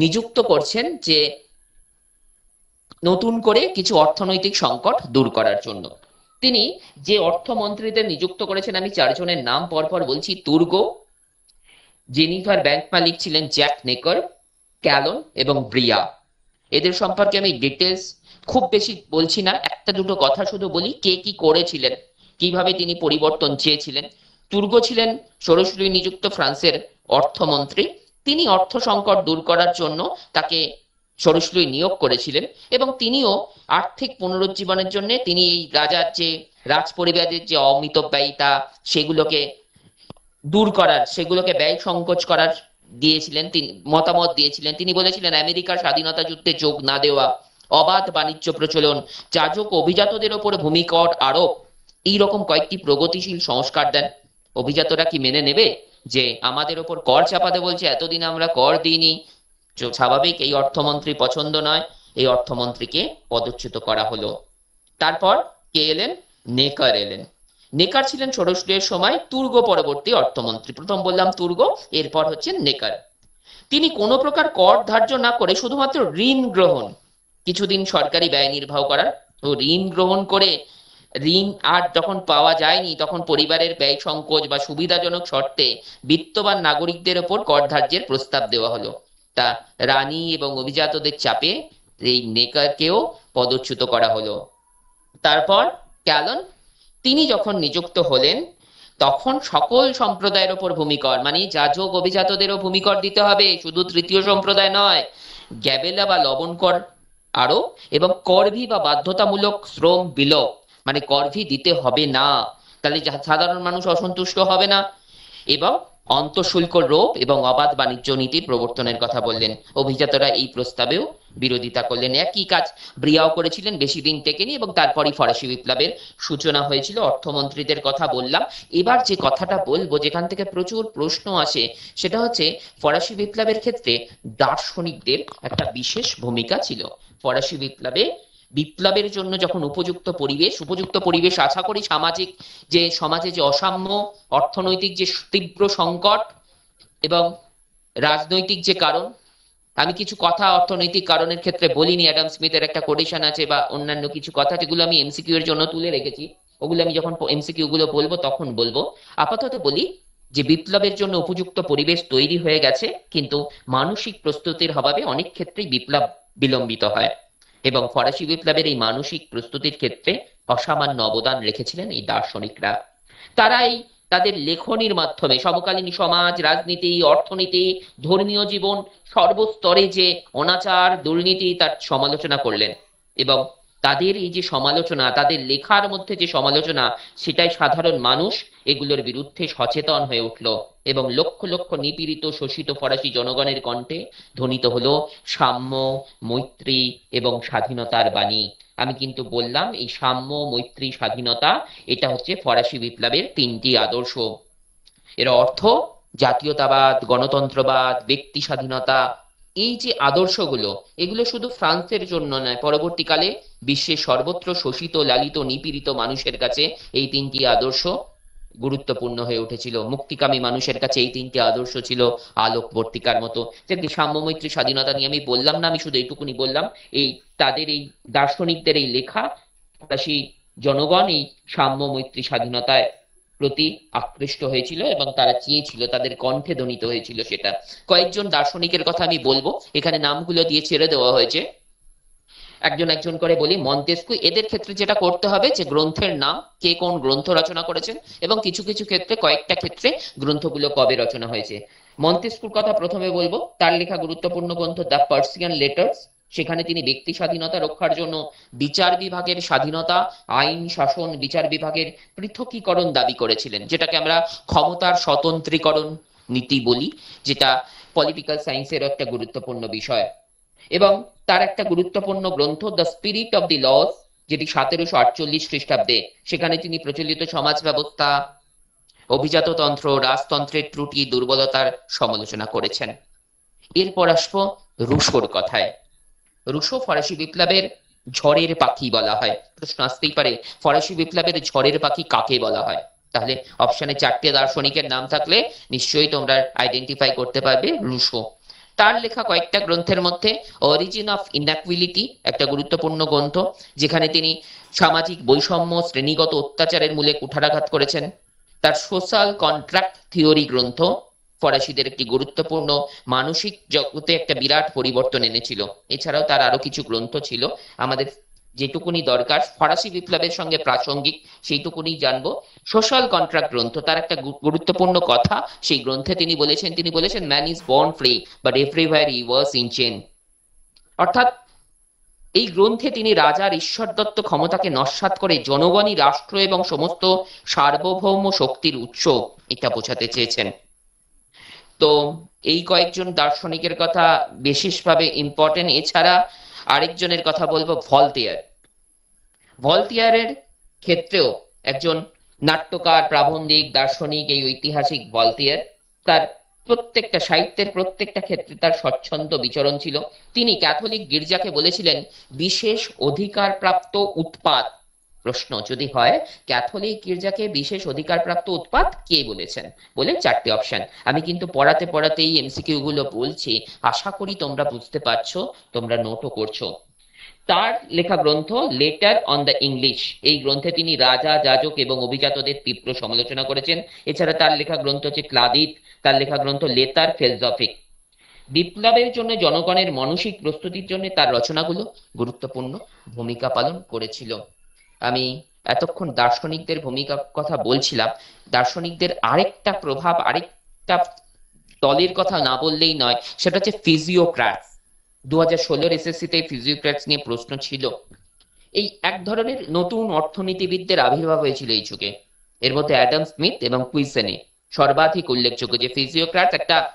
নিযুক্ত করছেন যে নতুন করে কিছু অর্থনৈতিক সংকট দূর করার জন্য। তিনি যে অর্থমন্ত্রীদের নিযুক্ত করেছেন, আমি 4জনের নাম পরপর বলছি। তুর্গো, জেনিফার ব্যাংক মালিক ছিলেন জ্যাক নেকার, ক্যালন এবং ব্রিয়া। এদের সম্পর্কে আমি ডিটেলস খুব বেশি বলছি না, একটা দুটো কথা শুধু বলি কে কি করেছিলেন, কিভাবে তিনি পরিবর্তন চেয়েছিলেন। তুর্গো ছিলেন সরাসরি নিযুক্ত ফ্রান্সের অর্থমন্ত্রী। তিনি অর্থ সংকট দূর করার জন্য তাকে সরাসরি নিয়োগ করেছিলেন এবং তিনিও আর্থিক পুনরুজ্জীবনের জন্য তিনি এই রাজার যে রাজ পরিবারের যে অমিতব্যয়িতা সেগুলোকে দূর করার, সেগুলোকে ব্যয় সংকোচ করার দিয়েছিলেন, তিনি মতামত দিয়েছিলেন। তিনি বলেছিলেন আমেরিকার স্বাধীনতা যুদ্ধে যোগ না দেওয়া, অবাধ বাণিজ্য প্রচলন, যাজক অভিজাতদের ওপর ভূমিকর আরোপ, এইরকম কয়েকটি প্রগতিশীল সংস্কার দেন। অভিজাতরা কি মেনে নেবে যে আমাদের ওপর কর চাপাতে বলছে, এতদিন আমরা কর দিইনি? স্বাভাবিক এই অর্থমন্ত্রী পছন্দ নয়, এই অর্থমন্ত্রীকে পদচ্যুত করা হলো। তারপর কে এলেন? নেকার এলেন। নেকার ছিলেন ষোড়শীর সময় তুর্গ পরবর্তী অর্থমন্ত্রী। প্রথম বললাম তুর্গ, এরপর হচ্ছেন নেকার। তিনি কোনো প্রকার কর ধার্য না করে শুধুমাত্র ঋণ গ্রহণ, কিছুদিন সরকারি ব্যয় নির্বাহ করার, তো ঋণ গ্রহণ করে ঋণ আর যখন পাওয়া যায়নি তখন পরিবারের ব্যয় সংকোচ বা সুবিধাজনক শর্তে বিত্তবান নাগরিকদের ওপর কর ধার্যের প্রস্তাব দেওয়া হলো। তা রানী এবং অভিজাতদের চাপে এই নেকারকেও পদচ্যুত করা হলো। তারপর ক্যালন, তিনি যখন নিযুক্ত হলেন তখন সকল সম্প্রদায়ের ওপর ভূমিকর, মানে যাজক অভিজাতদেরও ভূমিকর দিতে হবে, শুধু তৃতীয় সম্প্রদায় নয়। গ্যাবেলা বা লবণ কর আরো এবং করভি বা বাধ্যতামূলক শ্রম বিলোপ, মানে করভি দিতে হবে না, তাহলে সাধারণ মানুষ অসন্তুষ্ট হবে না। এবং অন্তঃশুল্ক রোপ এবং অবাধ বাণিজ্য নীতির প্রবর্তনের কথা বললেন। অভিজাতরা এই প্রস্তাবেও বিরোধিতা করলেন। একই কাজ ব্রিয়াও করেছিলেন, বেশি দিন টেকেনি এবং তারপরই ফরাসি বিপ্লবের সূচনা হয়েছিল। অর্থমন্ত্রীদের কথা বললাম। এবার যে কথাটা বলবো, যেখান থেকে প্রচুর প্রশ্ন আসে, সেটা হচ্ছে ফরাসি বিপ্লবের ক্ষেত্রে দার্শনিকদের একটা বিশেষ ভূমিকা ছিল। ফরাসি বিপ্লবের জন্য যখন উপযুক্ত পরিবেশ আশা করি, সমাজে যে অসাম্য, অর্থনৈতিক যে তীব্র সংকট এবং রাজনৈতিক যে কারণ, আমি কিছু কথা অর্থনৈতিক কারণের ক্ষেত্রে বলিনি, অ্যাডাম স্মিথের একটা কোটেশন আছে বা অন্যান্য কিছু কথা যেগুলো আমি এমসিকিউ এর জন্য তুলে রেখেছি, ওগুলো আমি যখন এমসিকিউ গুলো বলবো তখন বলবো। আপাতত বলি যে বিপ্লবের জন্য উপযুক্ত পরিবেশ তৈরি হয়ে গেছে, কিন্তু মানসিক প্রস্তুতির অভাবে অনেক ক্ষেত্রেই বিপ্লব বিলম্বিত হয় এবং ফরাসি বিপ্লবের এই মানসিক প্রস্তুতির ক্ষেত্রে অসামান্য অবদান রেখেছিলেন এই দার্শনিকরা। তাদের লেখনীর মাধ্যমে সমকালীন সমাজ, রাজনীতি, অর্থনীতি, ধর্মীয় জীবন সর্বস্তরে যে অনাচার, দুর্নীতি তার সমালোচনা করলেন। এবং তাদের এই যে সমালোচনা, তাদের লেখার মধ্যে যে সমালোচনা, সেটাই সাধারণ মানুষ এগুলোর বিরুদ্ধে সচেতন হয়ে উঠল। এবং লক্ষ লক্ষ নিপীড়িত শোষিত ফরাসি জনগণের কণ্ঠে ধ্বনিত হলো সাম্য, মৈত্রী এবং স্বাধীনতার বাণী। আমি কিন্তু বললাম এই সাম্য, মৈত্রী, স্বাধীনতা এটা হচ্ছে ফরাসি বিপ্লবের তিনটি আদর্শ। এর অর্থ জাতীয়তাবাদ, গণতন্ত্রবাদ, ব্যক্তি স্বাধীনতা। এই যে আদর্শগুলো, এগুলো শুধু ফ্রান্সের জন্য নয়, পরবর্তীকালে বিশ্বের সর্বত্র শোষিত, লালিত, নিপীড়িত মানুষের কাছে এই তিনটি আদর্শ গুরুত্বপূর্ণ হয়ে উঠেছিল। মুক্তিকামী মানুষের কাছে এই তিনটি আদর্শ ছিল আলোকবর্তিকার মতো। যে সাম্য, মৈত্রী, স্বাধীনতা নিয়ে আমি বললাম না, আমি শুধু এইটুকুনি বললাম এই তাদের এই দার্শনিকদের এই লেখা ফরাসি জনগণ এই সাম্য, মৈত্রী, স্বাধীনতায় প্রতি আকৃষ্ট হয়েছিল এবং তারা চেয়েছিল, তাদের কণ্ঠে ধ্বনিত হয়েছিল সেটা। কয়েকজন দার্শনিকের কথা আমি বলবো, এখানে নামগুলো দিয়ে ছেড়ে দেওয়া হয়েছে, একজন একজন করে বলি। মন্তেস্কু, এদের ক্ষেত্রে যেটা করতে হবে যে গ্রন্থের নাম, কে কোন গ্রন্থ রচনা করেছেন এবং কিছু কিছু ক্ষেত্রে, কয়েকটা ক্ষেত্রে গ্রন্থগুলো কবে রচনা হয়েছে। মন্তেস্কুর কথা প্রথমে বলবো। তার লেখা গুরুত্বপূর্ণ গ্রন্থ দ্য পার্সিয়ান লেটার্স। সেখানে তিনি ব্যক্তি স্বাধীনতা রক্ষার জন্য বিচার বিভাগের স্বাধীনতা, আইন শাসন, বিচার বিভাগের পৃথকীকরণ দাবি করেছিলেন, যেটাকে আমরা ক্ষমতার স্বতন্ত্রীকরণ নীতি বলি, যেটা পলিটিক্যাল সায়েন্সের একটা গুরুত্বপূর্ণ বিষয়। এবং তার একটা গুরুত্বপূর্ণ গ্রন্থ the spirit of the laws, যেটি 1748 খ্রিস্টাব্দে, সেখানে তিনি প্রচলিত সমাজ ব্যবস্থা, অভিজাততন্ত্র, রাজতন্ত্রের ত্রুটি, দুর্বলতার সমালোচনা করেছেন। এরপর আসবো রুশোর কথায়। রুশো ফরাসি বিপ্লবের ঝড়ের পাখি বলা হয়। প্রশ্ন আসতেই পারে, ফরাসি বিপ্লবের ঝড়ের পাখি কাকে বলা হয়? তাহলে অপশনে 4টে দার্শনিকের নাম থাকলে নিশ্চয়ই তোমরা আইডেন্টিফাই করতে পারবে রুশো। তার লেখা কয়েকটা গ্রন্থের মধ্যে অরিজিন অফ ইনএকুয়ালিটি একটা গুরুত্বপূর্ণ গ্রন্থ, যেখানে তিনি সামাজিক বৈষম্য, শ্রেণীগত অত্যাচারের মূলে কুঠারাঘাত করেছেন। তার সোশ্যাল কন্ট্রাক্ট থিওরি গ্রন্থ ফরাসিদের একটি গুরুত্বপূর্ণ মানসিক জগতে একটা বিরাট পরিবর্তন এনেছিল। এছাড়াও তার আরো কিছু গ্রন্থ ছিল, আমাদের যেটুকুনি দরকার ফরাসি বিপ্লবের সঙ্গে প্রাসঙ্গিক সেইটুকুনি জানবো। সোশ্যাল কন্ট্রাক্ট গ্রন্থ, তার একটা গুরুত্বপূর্ণ কথা সেই গ্রন্থে তিনি বলেছেন man is born free but everywhere he was in chain. অর্থাৎ এই গ্রন্থে তিনি রাজার ঈশ্বর দত্ত ক্ষমতাকে নস্যাৎ করে জনগণই রাষ্ট্র এবং সমস্ত সার্বভৌম শক্তির উৎস, এটা বোঝাতে চেয়েছেন। তো এই কয়েকজন দার্শনিকের কথা বিশেষভাবে ইম্পর্টেন্ট। এছাড়া আরেকজনের কথা বলবো, ভলতেয়ার। ভলতেয়ারের ক্ষেত্রেও একজন নাট্যকার, প্রাবন্ধিক, দার্শনিক এই ঐতিহাসিক ভলতেয়ার। তার প্রত্যেকটা সাহিত্যের প্রত্যেকটা ক্ষেত্রে তার স্বচ্ছন্দ বিচরণ ছিল। তিনি ক্যাথলিক গির্জাকে বলেছিলেন বিশেষ অধিকার প্রাপ্ত উৎপাত। প্রশ্ন যদি হয় ক্যাথলিক গির্জাকে বিশেষ অধিকার প্রাপ্ত উৎপাত কে বলেছেন, বলে 4টে অপশন। আমি কিন্তু পড়াতে পড়াতেই এমসিকিউ গুলো বলছি, আশা করি তোমরা বুঝতে পারছো, তোমরা নোটও করছো। তার লেখা গ্রন্থ লেটার অন দ্য ইংলিশ, এই গ্রন্থে তিনি রাজা, যাজক এবং অভিজাতদের তীব্র সমালোচনা করেছেন। এছাড়া তার লেখা গ্রন্থ হচ্ছে ক্লাদিত, তার লেখা গ্রন্থ লেতার ফিলজফিক। বিপ্লবের জন্য জনগণের মানসিক প্রস্তুতির জন্য তার রচনাগুলো গুরুত্বপূর্ণ ভূমিকা পালন করেছিল। আমি এতক্ষণ দার্শনিকদের ভূমিকা কথা বলছিলাম, দার্শনিকদের আরেকটা প্রভাব, আরেকটা দলের কথা না বললেই নয়, সেটা হচ্ছে ফিজিওক্র্যাটস। 2016 এসএসসি তে ফিজিওক্র্যাটস নিয়ে প্রশ্ন ছিল। এই এক ধরনের নতুন অর্থনীতিবিদদের আবির্ভাব হয়েছিল এই যুগে। এর মধ্যে অ্যাডাম স্মিথ এবং কুইসেনে সর্বাধিক উল্লেখযোগ্য। যে ফিজিওক্র্যাটস একটা,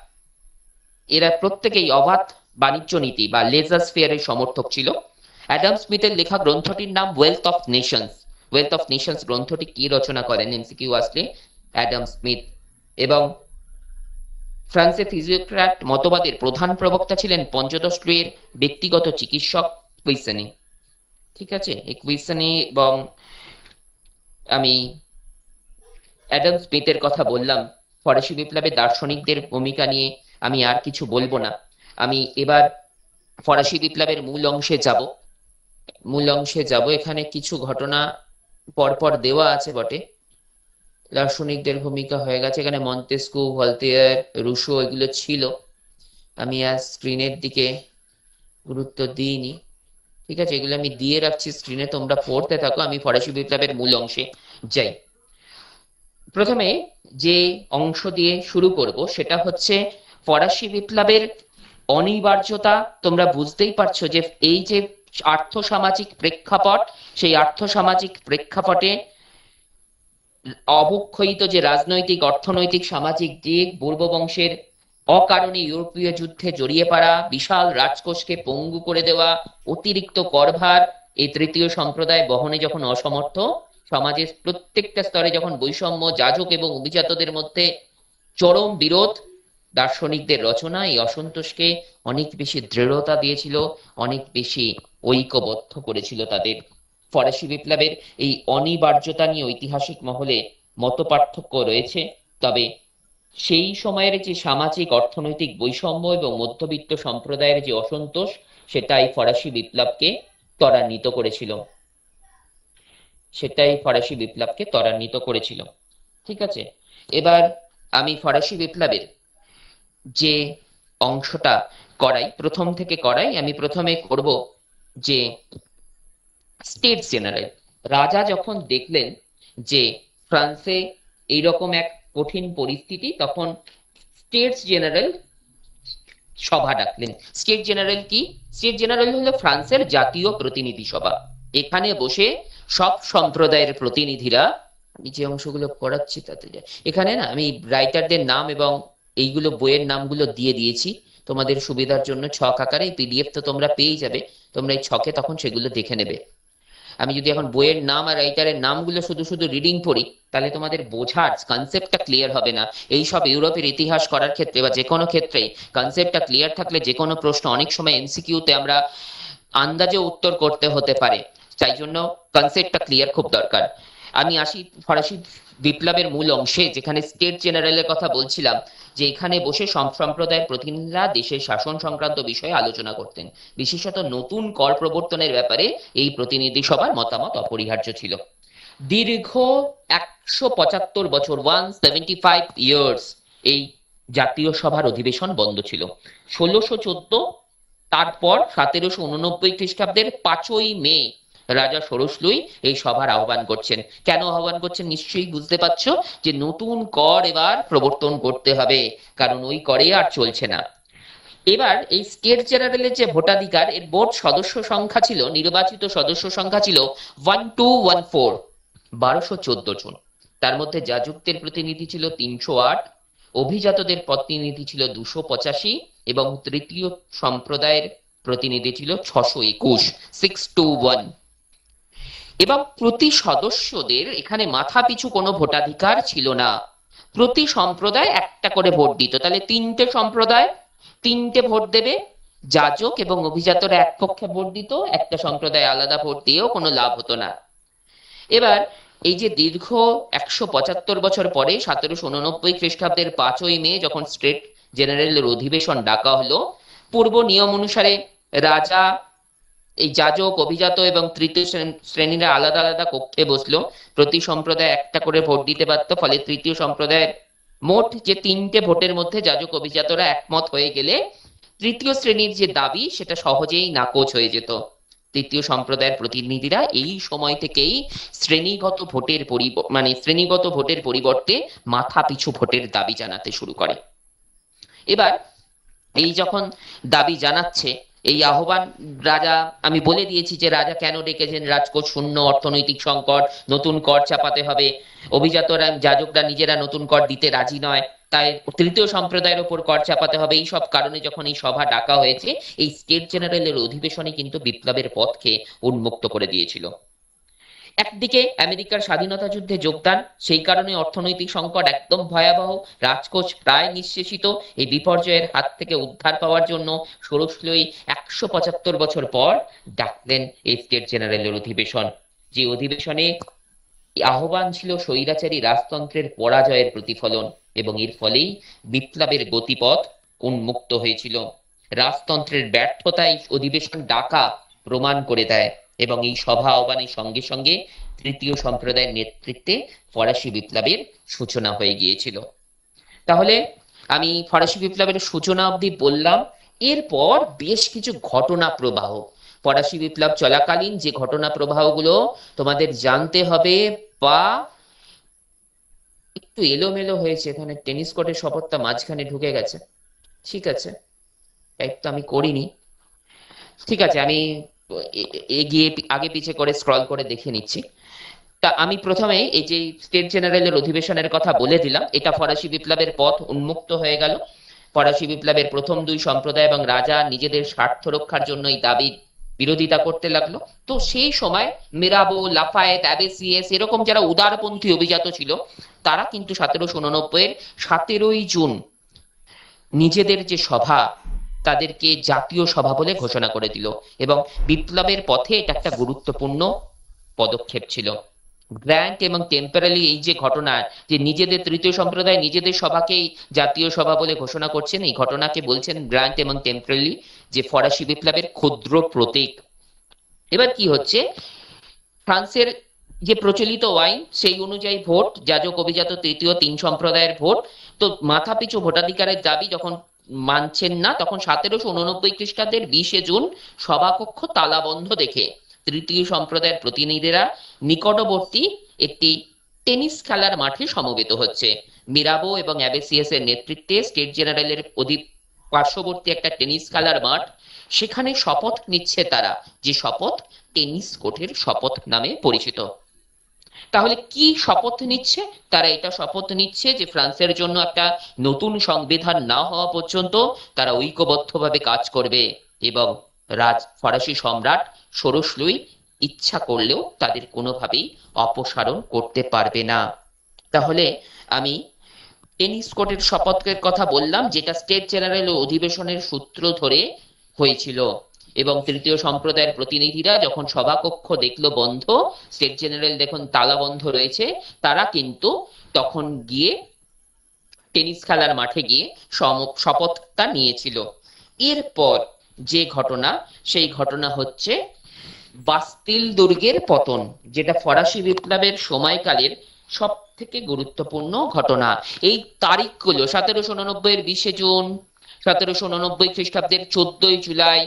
এরা প্রত্যেকেই অবাধ বাণিজ্য নীতি বা লেজার স্ফিয়ারের সমর্থক ছিল। অ্যাডাম স্মিথের লেখা গ্রন্থটির নাম wealth of Nations. Wealth of Nations গ্রন্থটি কি রচনা করেন এমসিকিউ আসলে? Adam Smith. এবং ফ্রান্সে ফিজিওক্র্যাট মতবাদের প্রধান প্রবক্তা ছিলেন পঞ্চদশ লুইয়ের ব্যক্তিগত চিকিৎসক কুইসেনে। ঠিক আছে, এই কুইসেনে এবং আমি অ্যাডাম স্মিথের কথা বললাম। ফরাসি বিপ্লবে দার্শনিকদের ভূমিকা নিয়ে আমি আর কিছু বলবো না। আমি এবার ফরাসি বিপ্লবের মূল অংশে যাব। এখানে কিছু ঘটনা পরপর দেওয়া আছে বটে। দার্শনিকদের ভূমিকা হয়ে গেছে, এখানে মন্তেস্কু, ভলতেয়ার, রুশো এগুলো ছিল। আমি আর স্ক্রিনের দিকে গুরুত্ব দিইনি। ঠিক আছে, এগুলো আমি দিয়ে রাখছি স্ক্রিনে, তোমরা পড়তে থাকো। আমি ফরাসি বিপ্লবের মূল অংশে যাই। প্রথমে যে অংশ দিয়ে শুরু করব সেটা হচ্ছে ফরাসি বিপ্লবের অনিবার্যতা। তোমরা বুঝতেই পারছো যে এই যে আর্থসামাজিক প্রেক্ষাপট, সেই আর্থসামাজিক প্রেক্ষাপটে অবক্ষয়িত যে রাজনৈতিক, অর্থনৈতিক, সামাজিক দিক, বূর্ববংশের অকারণে ইউরোপীয় যুদ্ধে জড়িয়ে পড়া, বিশাল রাজকোষকে পঙ্গু করে দেওয়া, অতিরিক্ত করভার এই তৃতীয় সম্প্রদায় বহনে যখন অসমর্থ, সমাজের প্রত্যেকটা স্তরে যখন বৈষম্য, যাজক এবং অভিজাতদের মধ্যে চরম বিরোধ, দার্শনিকদের রচনা এই অসন্তোষকে অনেক বেশি দৃঢ়তা দিয়েছিল, অনেক বেশি ঐক্যবদ্ধ করেছিল তাদের। ফরাসি বিপ্লবের এই অনিবার্যতা নিয়ে ঐতিহাসিক মহলে মতপার্থক্য রয়েছে, তবে সেই সময়ের যে সামাজিক অর্থনৈতিক বৈষম্য এবং মধ্যবিত্ত সম্প্রদায়ের যে অসন্তোষ, সেটাই ফরাসি বিপ্লবকে ত্বরান্বিত করেছিল, সেটাই ফরাসি বিপ্লবকে ত্বরান্বিত করেছিল। ঠিক আছে, এবার আমি ফরাসি বিপ্লবের যে অংশটা করাই, প্রথম থেকে করাই, আমি প্রথমে করব যে স্টেটস জেনারেল। রাজা যখন দেখলেন যে ফ্রান্সে এইরকম এক কঠিন পরিস্থিতি, তখন স্টেটস জেনারেল সভা ডাকলেন। স্টেট জেনারেল কি? স্টেট জেনারেল হলো ফ্রান্সের জাতীয় প্রতিনিধি সভা। এখানে বসে সব সম্প্রদায়ের প্রতিনিধিরা, আমি যে অংশগুলো পড়াচ্ছি তাতে এখানে না আমি রাইটারদের নাম এবং এইগুলো বইয়ের নামগুলো দিয়ে দিয়েছি তোমাদের সুবিধার জন্য ছক আকারে। পিডিএফ তো তোমরা পেয়ে যাবে, তোমরা এই ছকে তখন সেগুলো দেখে নেবে। আমি যদি এখন বইয়ের নাম আর রাইটারের নামগুলো শুধু শুধু রিডিং পড়ি, তাহলে তোমাদের বোঝার কনসেপ্টটা ক্লিয়ার হবে না। এই সব ইউরোপের ইতিহাস করার ক্ষেত্রে বা যে কোনো ক্ষেত্রেই কনসেপ্টটা ক্লিয়ার থাকলে যে কোনো প্রশ্ন অনেক সময় এমসিকিউতে আমরা আন্দাজে উত্তর করতে হতে পারে। তাই জন্য কনসেপ্টটা ক্লিয়ার খুব দরকার। আমি আসি ফরাসি বিপ্লবের মূল অংশে, যেখানে স্টেট জেনারেলের কথা বলছিলাম, যে এখানে বসে সব সম্প্রদায়ের প্রতিনিধিরা দেশের শাসন সংক্রান্ত বিষয়ে আলোচনা করতেন। বিশেষত নতুন কর প্রবর্তনের ব্যাপারে এই প্রতিনিধি সভার মতামত অপরিহার্য ছিল। দীর্ঘ 175 বছর, 175 ইয়ার্স, এই জাতীয় সভার অধিবেশন বন্ধ ছিল। 1614, তারপর 1789 খ্রিস্টাব্দের 5ই মে রাজা ষোড়শ লুই এই সভার আহ্বান করছেন। কেন আহ্বান করছেন নিশ্চয়ই বুঝতে পারছো, যে নতুন কর এবার প্রবর্তন করতে হবে, কারণ ওই করে আর চলছে না। এবার এই স্টেট জেনারেলের যে ভোটাধিকার, এর মোট সদস্য সংখ্যা ছিল, নির্বাচিত সদস্য সংখ্যা ছিল 1214, 1214 জন। তার মধ্যে যাজকদের প্রতিনিধি ছিল 308, অভিজাতদের প্রতিনিধি ছিল 285 এবং তৃতীয় সম্প্রদায়ের প্রতিনিধি ছিল 621, 621। এবং প্রতি সদস্যদের এখানে মাথা পিছু কোনো ভোটাধিকার ছিল না। প্রতি সম্প্রদায় একটা করে ভোট দিত, তাহলে 3টে সম্প্রদায় 3টে ভোট দেবে। যাজক এবং অভিজাতরা এক পক্ষে ভোট দিত, একটা সম্প্রদায় আলাদা ভোট দিয়েও কোনো লাভ হতো না। এবার এই যে দীর্ঘ 175 বছর পরে 1789 খ্রিস্টাব্দের 5ই মে যখন স্টেট জেনারেলের অধিবেশন ডাকা হলো, পূর্ব নিয়ম অনুসারে রাজা, এই যাজক, অভিজাত এবং তৃতীয় শ্রেণীরা আলাদা আলাদা কক্ষে বসলো। প্রতি সম্প্রদায় একটা করে ভোট দিতে পারতো, ফলে তৃতীয় সম্প্রদায়ের মোট যে 3টে ভোটের মধ্যে যাজক অভিজাতরা একমত হয়ে গেলে তৃতীয় শ্রেণীর যে দাবি সেটা সহজেই নাকচ হয়ে যেত। তৃতীয় সম্প্রদায়ের প্রতিনিধিরা এই সময় থেকেই শ্রেণীগত ভোটের পরিবর্তে মাথা পিছু ভোটের দাবি জানাতে শুরু করে। এবার এই যখন দাবি জানাচ্ছে, এই আহ্বান রাজা, আমি বলে দিয়েছি যে রাজা কেন ডেকেছেন, রাজকোষ শূন্য, অর্থনৈতিক সংকট, নতুন কর চাপাতে হবে, অভিজাতরা, যাজকরা নিজেরা নতুন কর দিতে রাজি নয়, তাই তৃতীয় সম্প্রদায়ের উপর কর চাপাতে হবে। এই সব কারণে যখন এই সভা ডাকা হয়েছে, এই স্টেট জেনারেলের অধিবেশনে কিন্তু বিপ্লবের পথকে উন্মুক্ত করে দিয়েছিল। একদিকে আমেরিকার স্বাধীনতা যুদ্ধে যোগদান, সেই কারণে অর্থনৈতিক সংকট একদম ভয়াবহ, রাজকোষ প্রায় নিঃশেষিত। এই বিপর্যয়ের হাত থেকে উদ্ধার পাওয়ার জন্য ষোড়শ লুই 175 বছর পর ডাকলেন এই স্টেট জেনারেলের অধিবেশন, যে অধিবেশনে আহ্বান ছিল স্বৈরাচারী রাজতন্ত্রের পরাজয়ের প্রতিফলন, এবং এর ফলেই বিপ্লবের গতিপথ উন্মুক্ত হয়েছিল। রাজতন্ত্রের ব্যর্থতাই অধিবেশন ডাকা প্রমাণ করে দেয়, এবং এই সভা আহ্বানের সঙ্গে সঙ্গে তৃতীয় সম্প্রদায়ের নেতৃত্বে ফরাসি বিপ্লবের সূচনা হয়ে গিয়েছিল। তাহলে আমি ফরাসি বিপ্লবের সূচনা অবধি বললাম। এরপর বেশ কিছু ঘটনা প্রবাহ, ফরাসি বিপ্লব চলাকালীন যে ঘটনা প্রবাহগুলো তোমাদের জানতে হবে বা একটু এলোমেলো হয়েছে, এখানে টেনিস কোর্টের শপথটা মাঝখানে ঢুকে গেছে। ঠিক আছে, টাইপ তো আমি করিনি। ঠিক আছে, আমি এগিয়ে আগে পিছে করে স্ক্রল করে দেখে নিচ্ছি। তা আমি প্রথমে এই যে স্টেট জেনারেলের অধিবেশনের কথা বলে দিলাম, এটা ফরাসি বিপ্লবের পথ উন্মুক্ত হয়ে গেল। ফরাসি বিপ্লবের প্রথম দুই সম্প্রদায় এবং রাজা নিজেদের স্বার্থ রক্ষার জন্য এই দাবির বিরোধিতা করতে লাগলো। তো সেই সময় মিরাবো, লাফায়েত, অ্যাবেসিয়েস এরকম যারা উদারপন্থী অভিজাত ছিল, তারা কিন্তু 1789 এর 17ই জুন নিজেদের যে সভা, তাদেরকে জাতীয় সভা বলে ঘোষণা করে দিল। এবং বিপ্লবের পথে এটা একটা গুরুত্বপূর্ণ পদক্ষেপ ছিল। গ্র্যান্ট এবং টেম্পোরারি এই যে ঘটনা, যে নিজেদের তৃতীয় সম্প্রদায় নিজেদের সভাকেই জাতীয় সভা বলে ঘোষণা করছেন, এই ঘটনাকে বলছেন গ্র্যান্ট এবং টেম্পোরারি যে ফরাসি বিপ্লবের ক্ষুদ্র প্রতীক। এবার কি হচ্ছে, ফ্রান্সের যে প্রচলিত আইন সেই অনুযায়ী ভোট, যাজক, অভিজাত, তৃতীয় তিন সম্প্রদায়ের ভোট। তো মাথাপিছু ভোটাধিকারের দাবি যখন মানছেন না, তখন 1789 খ্রিস্টাব্দের 20 জুন সভাকক্ষ তালাবন্ধ দেখে তৃতীয় সম্প্রদায়ের প্রতিনিধিরা নিকটবর্তী একটি টেনিস খেলার মাঠে সমবেত হচ্ছে। মিরাবো এবং অ্যাবেসিয়াস এর নেতৃত্বে স্টেট জেনারেলের পার্শ্ববর্তী একটা টেনিস খেলার মাঠ, সেখানে শপথ নিচ্ছে তারা, যে শপথ টেনিস কোর্টের শপথ নামে পরিচিত। তাহলে কি শপথ নিচ্ছে তারা? এটা শপথ নিচ্ছে যে ফ্রান্সের জন্য একটা নতুন সংবিধান না হওয়া পর্যন্ত তারা ঐক্যবদ্ধভাবে কাজ করবে, এবং ফরাসি সম্রাট ষোড়শ লুই ইচ্ছা করলেও তাদের কোনোভাবেই অপসারণ করতে পারবে না। তাহলে আমি টেনিস কোর্টের শপথের কথা বললাম, যেটা স্টেট জেনারেল অধিবেশনের সূত্র ধরে হয়েছিল। এবং তৃতীয় সম্প্রদায়ের প্রতিনিধিরা যখন সভাকক্ষ দেখলো বন্ধ, স্টেট জেনারেল দেখুন তালা বন্ধ রয়েছে, তারা কিন্তু তখন গিয়ে টেনিস খেলার মাঠে গিয়ে শপথটা নিয়েছিল। এরপর যে ঘটনা, সেই ঘটনা হচ্ছে বাস্তিল দুর্গের পতন, যেটা ফরাসি বিপ্লবের সময়কালের সব থেকে গুরুত্বপূর্ণ ঘটনা। এই তারিখগুলো 1789-এর 20 জুন, 1789 খ্রিস্টাব্দের 14ই জুলাই,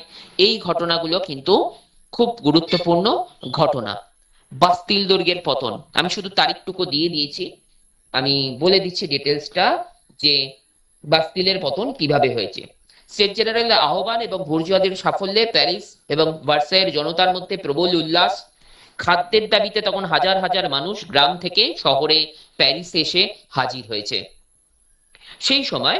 এই ঘটনাগুলো কিন্তু খুব গুরুত্বপূর্ণ ঘটনা। বাস্তিল দুর্গের পতন, আমি শুধু তারিখটুকু দিয়ে দিয়েছি, আমি বলে দিচ্ছি ডিটেলসটা, যে বাস্তিলের পতন কিভাবে হয়েছে। স্টেট জেনারেলের আহ্বান এবং বুর্জোয়াদের সাফল্যে প্যারিস এবং ভার্সাইয়ের জনতার মধ্যে প্রবল উল্লাস। খাদ্যের দাবিতে তখন হাজার হাজার মানুষ গ্রাম থেকে শহরে প্যারিসে এসে হাজির হয়েছে। সেই সময়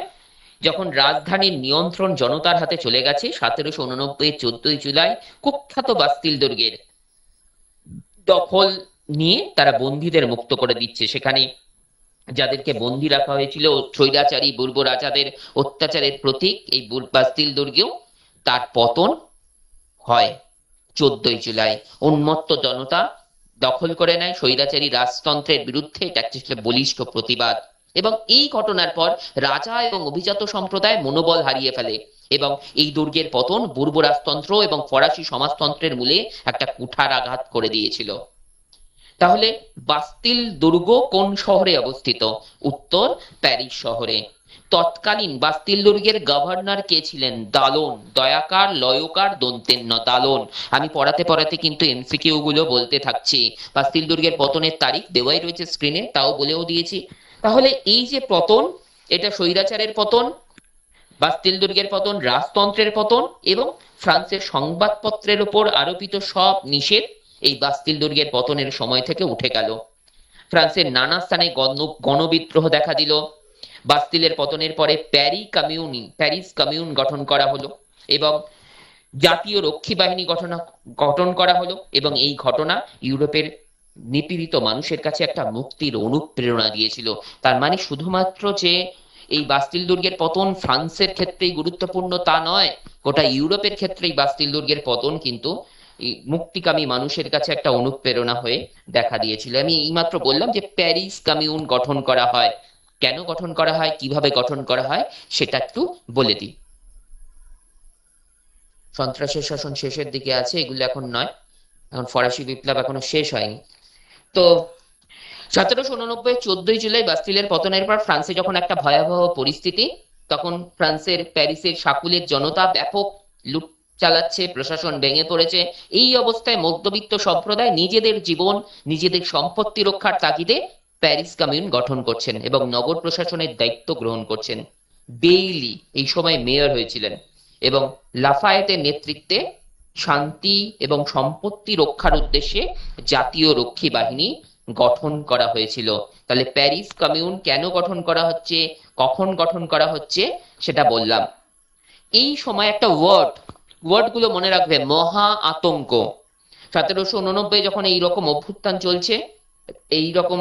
যখন রাজধানীর নিয়ন্ত্রণ জনতার হাতে চলে গেছে, 1789-এর 14ই জুলাই কুখ্যাত বাস্তিল দুর্গের দখল নিয়ে তারা বন্দীদের মুক্ত করে দিচ্ছে। সেখানে যাদেরকে বন্দী রাখা হয়েছিল স্বৈরাচারী পূর্ব রাজাদের অত্যাচারের প্রতীক এই বাস্তিল দুর্গেও তার পতন হয় 14ই জুলাই। উন্মত্ত জনতা দখল করে নেয় স্বৈরাচারী রাজতন্ত্রের বিরুদ্ধে, এটা ছিল বলিষ্ঠ প্রতিবাদ। এবং এই ঘটনার পর রাজা এবং অভিজাত সম্প্রদায় মনোবল হারিয়ে ফেলে, এবং এই দুর্গের পতন পূর্ব রাজতন্ত্র এবং ফরাসি সমাজতন্ত্রের মূলে একটা কুঠার আঘাত করে দিয়েছিল। তাহলে বাস্তিল দুর্গ কোন শহরে অবস্থিত? উত্তর, প্যারিস শহরে। তৎকালীন বাস্তিল দুর্গের গভর্নর কে ছিলেন? দালোন, দয়াকার, লয়কার, দন্তেন্য, দালোন। আমি পড়াতে পড়াতে কিন্তু এমসিকিউ গুলো বলতে থাকছি। বাস্তিল দুর্গের পতনের তারিখ দেওয়াই রয়েছে স্ক্রিনে, তাও বলেও দিয়েছি। তাহলে এই যে পতন, এটা স্বৈরাচারের পতন, বাস্তিল দুর্গের পতন, রাজতন্ত্রের পতন, এবং ফ্রান্সের সংবাদপত্রের উপর আরোপিত সব নিষেধ এই বাস্তিল দুর্গের পতনের সময় থেকে উঠে গেল। ফ্রান্সের নানা স্থানে গণবিদ্রোহ দেখা দিল। বাস্তিলের পতনের পরে প্যারিস কমিউন গঠন করা হলো, এবং জাতীয় রক্ষী বাহিনী গঠন করা হলো। এবং এই ঘটনা ইউরোপের নিপীড়িত মানুষের কাছে একটা মুক্তির অনুপ্রেরণা দিয়েছিল। তার মানে শুধুমাত্র যে এই বাস্তিল দুর্গের পতন ফ্রান্সের ক্ষেত্রেই গুরুত্বপূর্ণ তা নয়, গোটা ইউরোপের ক্ষেত্রেই বাস্তিল দুর্গের পতন কিন্তু মুক্তিকামী মানুষের কাছে একটা অনুপ্রেরণা হয়ে দেখা দিয়েছিল। আমি এইমাত্র বললাম যে প্যারিস কমিউন গঠন করা হয়, কেন গঠন করা হয়, কিভাবে গঠন করা হয়, সেটা একটু বলে দিই। সন্ত্রাসের শাসন শেষের দিকে আছে, এগুলো এখন নয়, এখন ফরাসি বিপ্লব এখনো শেষ হয়নি। তো 1789 14ই জুলাই বাস্তিলের পতনের পর ফ্রান্সে যখন একটা ভয়াবহ পরিস্থিতি, তখন ফ্রান্সের প্যারিসের সাকুলের জনতা ব্যাপক লুট চালাচ্ছে, প্রশাসন ভেঙে পড়েছে। এই অবস্থায় মধ্যবিত্ত সম্প্রদায় নিজেদের জীবন, নিজেদের সম্পত্তি রক্ষার তাগিদে প্যারিস কমিউন গঠন করছেন এবং নগর প্রশাসনের দায়িত্ব গ্রহণ করছেন। বেইলি এই সময় মেয়র হয়েছিলেন এবং লাফায়েতের নেতৃত্বে শান্তি এবং সম্পত্তি রক্ষার উদ্দেশ্যে জাতীয় রক্ষী বাহিনী গঠন করা হয়েছিল। তাহলে প্যারিস কমিউন কেন গঠন করা হচ্ছে, কখন গঠন করা হচ্ছে সেটা বললাম। এই সময় একটা ওয়ার্ড গুলো মনে রাখবে, মহা আতঙ্ক। 1789 যখন এইরকম অভ্যুত্থান চলছে, এইরকম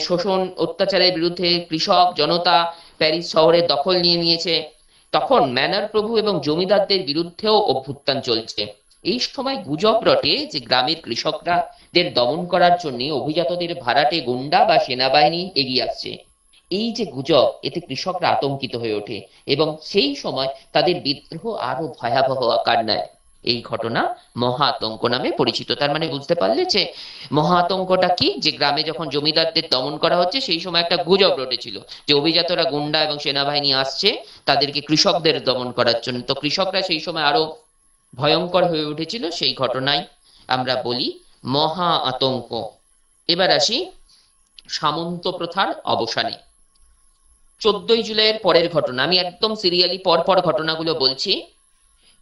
শোষণ অত্যাচারের বিরুদ্ধে কৃষক জনতা প্যারিস শহরের দখল নিয়ে নিয়েছে, তখন ম্যানার প্রভু এবং জমিদারদের বিরুদ্ধেও অভ্যুত্থান চলছে। এই সময় গুজব রটে যে গ্রামের কৃষকরা দের দমন করার জন্য অভিজাতদের ভাড়াটে গুন্ডা বা সেনাবাহিনী এগিয়ে আসছে। এই যে গুজব, এতে কৃষকরা আতঙ্কিত হয়ে ওঠে এবং সেই সময় তাদের বিদ্রোহ আরো ভয়াবহ আকার নেয়। এই ঘটনা মহা আতঙ্ক নামে পরিচিত। তার মানে বুঝতে পারলে যে মহা আতঙ্কটা কি, যে গ্রামে যখন জমিদারদের দমন করা হচ্ছে সেই সময় একটা গুজব রটেছিল যে অভিজাতরা গুন্ডা এবং সেনাবাহিনী আসছে তাদেরকে কৃষকদের দমন করার জন্য। তো কৃষকরা সেই সময় আরো ভয়ঙ্কর হয়ে উঠেছিল, সেই ঘটনায় আমরা বলি মহা আতঙ্ক। এবার আসি সামন্ত প্রথার অবসানে। 14ই জুলাইয়ের পরের ঘটনা, আমি একদম সিরিয়ালি পর ঘটনাগুলো বলছি।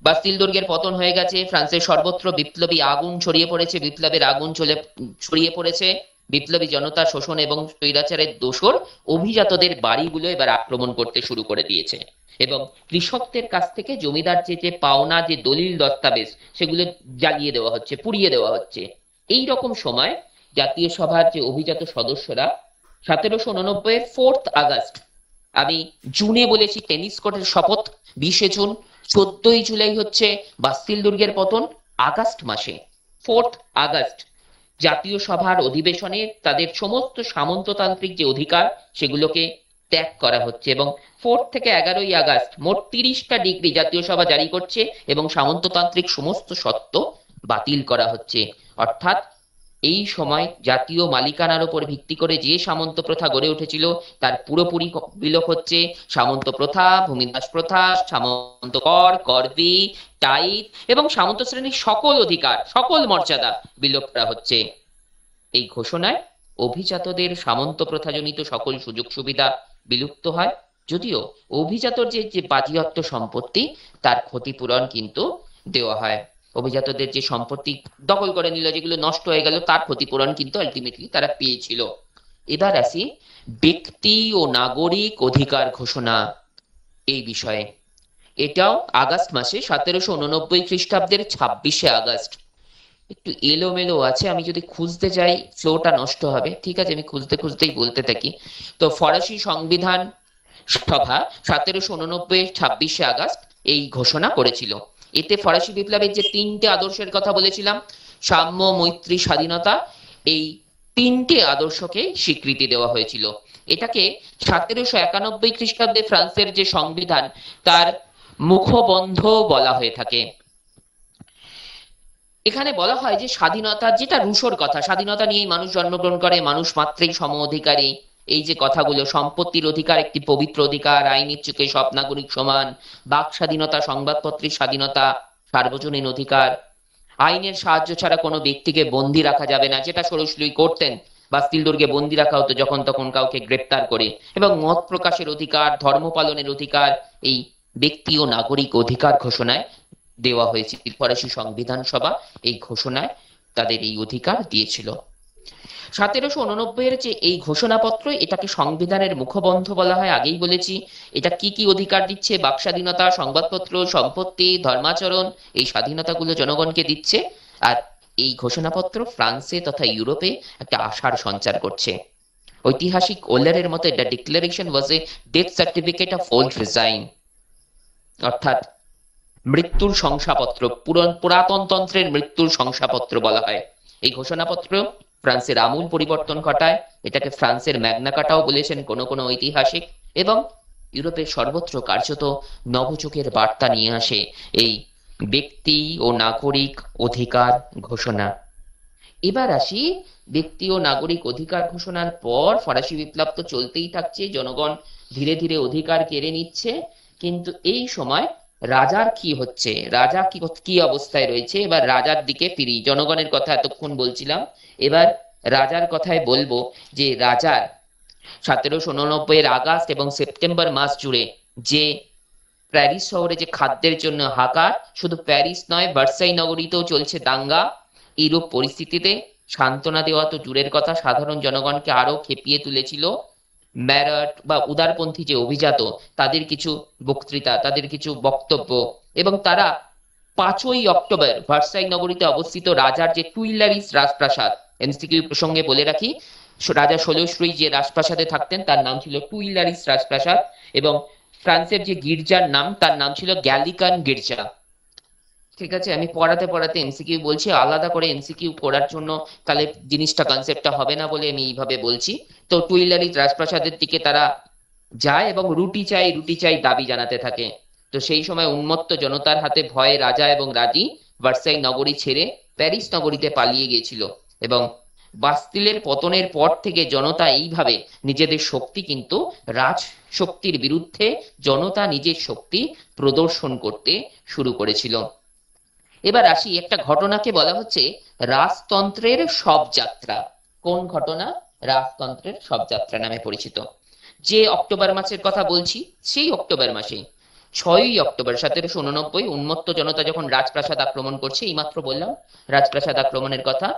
বাস্তিল দুর্গের পতন হয়ে গেছে, ফ্রান্সের সর্বত্র বিপ্লবী আগুন ছড়িয়ে পড়েছে, বিপ্লবের আগুন ছড়িয়ে পড়েছে। বিপ্লবী জনতা শোষণ এবং স্বৈরাচারের দোসর অভিজাতদের বাড়িগুলো এবার আক্রমণ করতে শুরু করে দিয়েছে এবং কৃষকদের কাছ থেকে জমিদার যে পাওনা যে দলিল দস্তাবেজ সেগুলো জ্বালিয়ে দেওয়া হচ্ছে, পুড়িয়ে দেওয়া হচ্ছে। এই রকম সময় জাতীয় সভার যে অভিজাত সদস্যরা 1789 4 আগস্ট, আমি জুনে বলেছি টেনিস কোর্টের শপথ 20 জুন, 14ই জুলাই হচ্ছে বাস্তিল দুর্গের পতন, আগস্ট মাসে 4 আগস্ট জাতীয় সভার অধিবেশনে তাদের সমস্ত সামন্ততান্ত্রিক যে অধিকার সেগুলোকে ত্যাগ করা হচ্ছে এবং 4 থেকে 11ই আগস্ট মোট 30টা ডিগ্রি জাতীয় সভা জারি করছে এবং সামন্ততান্ত্রিক সমস্ত শর্ত বাতিল করা হচ্ছে। অর্থাৎ এই সময় জাতীয় মালিকানার উপর ভিত্তি করে যে সামন্ত প্রথা গড়ে উঠেছিল তার পুরোপুরি বিলোপ হচ্ছে। সামন্ত প্রথা, ভূমিদাস প্রথা, সামন্ত কর, করভি, টাইট এবং সামন্ত শ্রেণীর সকল অধিকার, সকল মর্যাদা বিলোপ করা হচ্ছে। এই ঘোষণায় অভিজাতদের সামন্ত প্রথাজনিত সকল সুযোগ সুবিধা বিলুপ্ত হয়, যদিও অভিজাতর যে বাজেয়াপ্ত সম্পত্তি তার ক্ষতিপূরণ কিন্তু দেওয়া হয়। অভিজাতদের যে সম্পত্তি দখল করে নিল, যেগুলো নষ্ট হয়ে গেল, তার ক্ষতিপূরণ কিন্তু আলটিমেটলি তারা পেয়েছিল। এবার আসি ব্যক্তি ও নাগরিক অধিকার ঘোষণা এই বিষয়ে। এটাও আগস্ট মাসে 1789 খ্রিস্টাব্দের 26শে আগস্ট। একটু এলোমেলো আছে, আমি যদি খুঁজতে যাই ফ্লোটা নষ্ট হবে। ঠিক আছে, আমি খুঁজতেই বলতে থাকি। তো ফরাসি সংবিধান সভা 1789 26শে আগস্ট এই ঘোষণা করেছিল। এতে ফরাসি বিপ্লবের যে 3টে আদর্শের কথা বলেছিলাম, সাম্য, মৈত্রী, স্বাধীনতা, এই 3টে আদর্শকে স্বীকৃতি দেওয়া হয়েছিল। এটাকে 1791 খ্রিস্টাব্দে ফ্রান্সের যে সংবিধান তার মুখবন্ধ বলা হয়ে থাকে। এখানে বলা হয় যে স্বাধীনতা, যেটা রুশোর কথা, স্বাধীনতা নিয়েই মানুষ জন্মগ্রহণ করে, মানুষ মাত্রই সম অধিকারী, এই যে কথাগুলো, সম্পত্তির অধিকার একটি পবিত্র অধিকার, আইনের চোখে সব নাগরিক সমান, বাক স্বাধীনতা, সংবাদপত্রের স্বাধীনতা, সার্বজনীন অধিকার, আইনের সাহায্য ছাড়া কোনো ব্যক্তিকে বন্দি রাখা যাবে না, যেটা ষোড়শী করতেন। বাস্তিল দুর্গে বন্দি রাখা হতো যখন তখন কাউকে গ্রেপ্তার করে, এবং মত প্রকাশের অধিকার, ধর্ম পালনের অধিকার, এই ব্যক্তি ও নাগরিক অধিকার ঘোষণায় দেওয়া হয়েছিল। ফরাসি সংবিধান সভা এই ঘোষণায় তাদের এই অধিকার দিয়েছিল। 1789 যে এই ঘোষণাপত্র, এটাকে সংবিধানের মুখবন্ধ বলা হয়, আগেই বলেছি। এটা কি কি অধিকার দিচ্ছে? বাক স্বাধীনতা, সংবাদপত্র, সম্পত্তি, ধর্মাচরণ, এই স্বাধীনতাগুলো জনগণকে দিচ্ছে। আর এই ঘোষণাপত্র ফ্রান্সে তথা ইউরোপে একটা আশার সঞ্চার করছে। ঐতিহাসিক ওলেরের মতে the declaration was a death certificate of old resign, অর্থাৎ মৃত্যুর শংসাপত্র, পুরাতন তন্ত্রের মৃত্যুর শংসাপত্র বলা হয়। এই ঘোষণাপত্র ফ্রান্সের আমূল পরিবর্তন ঘটায়। এটাকে ফ্রান্সের ম্যাগনা কার্টাও বলেছেন কোনো ঐতিহাসিক, এবং ইউরোপের সর্বত্র কার্যত নবযুগের বার্তা নিয়ে আসে এই ব্যক্তি ও নাগরিক অধিকার ঘোষণা। এবার আসি ব্যক্তি ও নাগরিক অধিকার ঘোষণার পর ফরাসি বিপ্লব তো চলতেই থাকছে, জনগণ ধীরে ধীরে অধিকার কেড়ে নিচ্ছে, কিন্তু এই সময় রাজার কি হচ্ছে, রাজা কি অবস্থায় রয়েছে। এবার রাজার দিকে ফিরি। জনগণের কথা এতক্ষণ বলছিলাম, এবার রাজার কথায় বলবো যে রাজার 1789 এর আগস্ট এবং সেপ্টেম্বর মাস জুড়ে যে প্যারিস শহরে যে খাদ্যের জন্য হাহাকার, শুধু প্যারিস নয় ভার্সাই নগরীতেও চলছে দাঙ্গা। এইরূপ পরিস্থিতিতে সান্ত্বনা দেওয়া তো দূরের কথা, সাধারণ জনগণকে আরো খেপিয়ে তুলেছিল ম্যারট বা উদারপন্থী যে অভিজাত, তাদের কিছু বক্তৃতা, তাদের কিছু বক্তব্য। এবং তারা 5ই অক্টোবর ভার্সাই নগরীতে অবস্থিত রাজার যে টুইলারিস রাজপ্রাসাদ, এমসিকিউ প্রসঙ্গে বলে রাখি, রাজা ষোলশ্রী যে রাজপ্রাসাদে থাকতেন তার নাম ছিল টুইলারিস রাজপ্রাসাদ, এবং ফ্রান্সের যে গির্জার নাম তার নাম ছিল গ্যালিকান গির্জা। ঠিক আছে, আমি পড়াতে পড়াতে এমসিকিউ বলছি, আলাদা করে এমসিকিউ করার জন্য তাহলে জিনিসটা কনসেপ্টটা হবে না বলে আমি এইভাবে বলছি। তো টুইলারিস রাজপ্রাসাদের দিকে তারা যায় এবং রুটি চাই দাবি জানাতে থাকে। তো সেই সময় উন্মত্ত জনতার হাতে ভয়ে রাজা এবং রানী ভার্সাই নগরী ছেড়ে প্যারিস নগরীতে পালিয়ে গিয়েছিল। এবং বাস্তিলের পতনের পর থেকে জনতা এইভাবে নিজেদের শক্তি কিন্তু রাজ শক্তির বিরুদ্ধে জনতা নিজের শক্তি প্রদর্শন করতে শুরু করেছিল। এবার আসি একটা ঘটনাকে বলা হচ্ছে রাজতন্ত্রের সব যাত্রা। কোন ঘটনা? রাজতন্ত্রের সব যাত্রা নামে পরিচিত। যে অক্টোবর মাসের কথা বলছি, সেই অক্টোবর মাসে 6ই অক্টোবর 1789 উন্মত্ত জনতা যখন রাজপ্রাসাদ আক্রমণ করছে, এইমাত্র বললাম রাজপ্রাসাদ আক্রমণের কথা,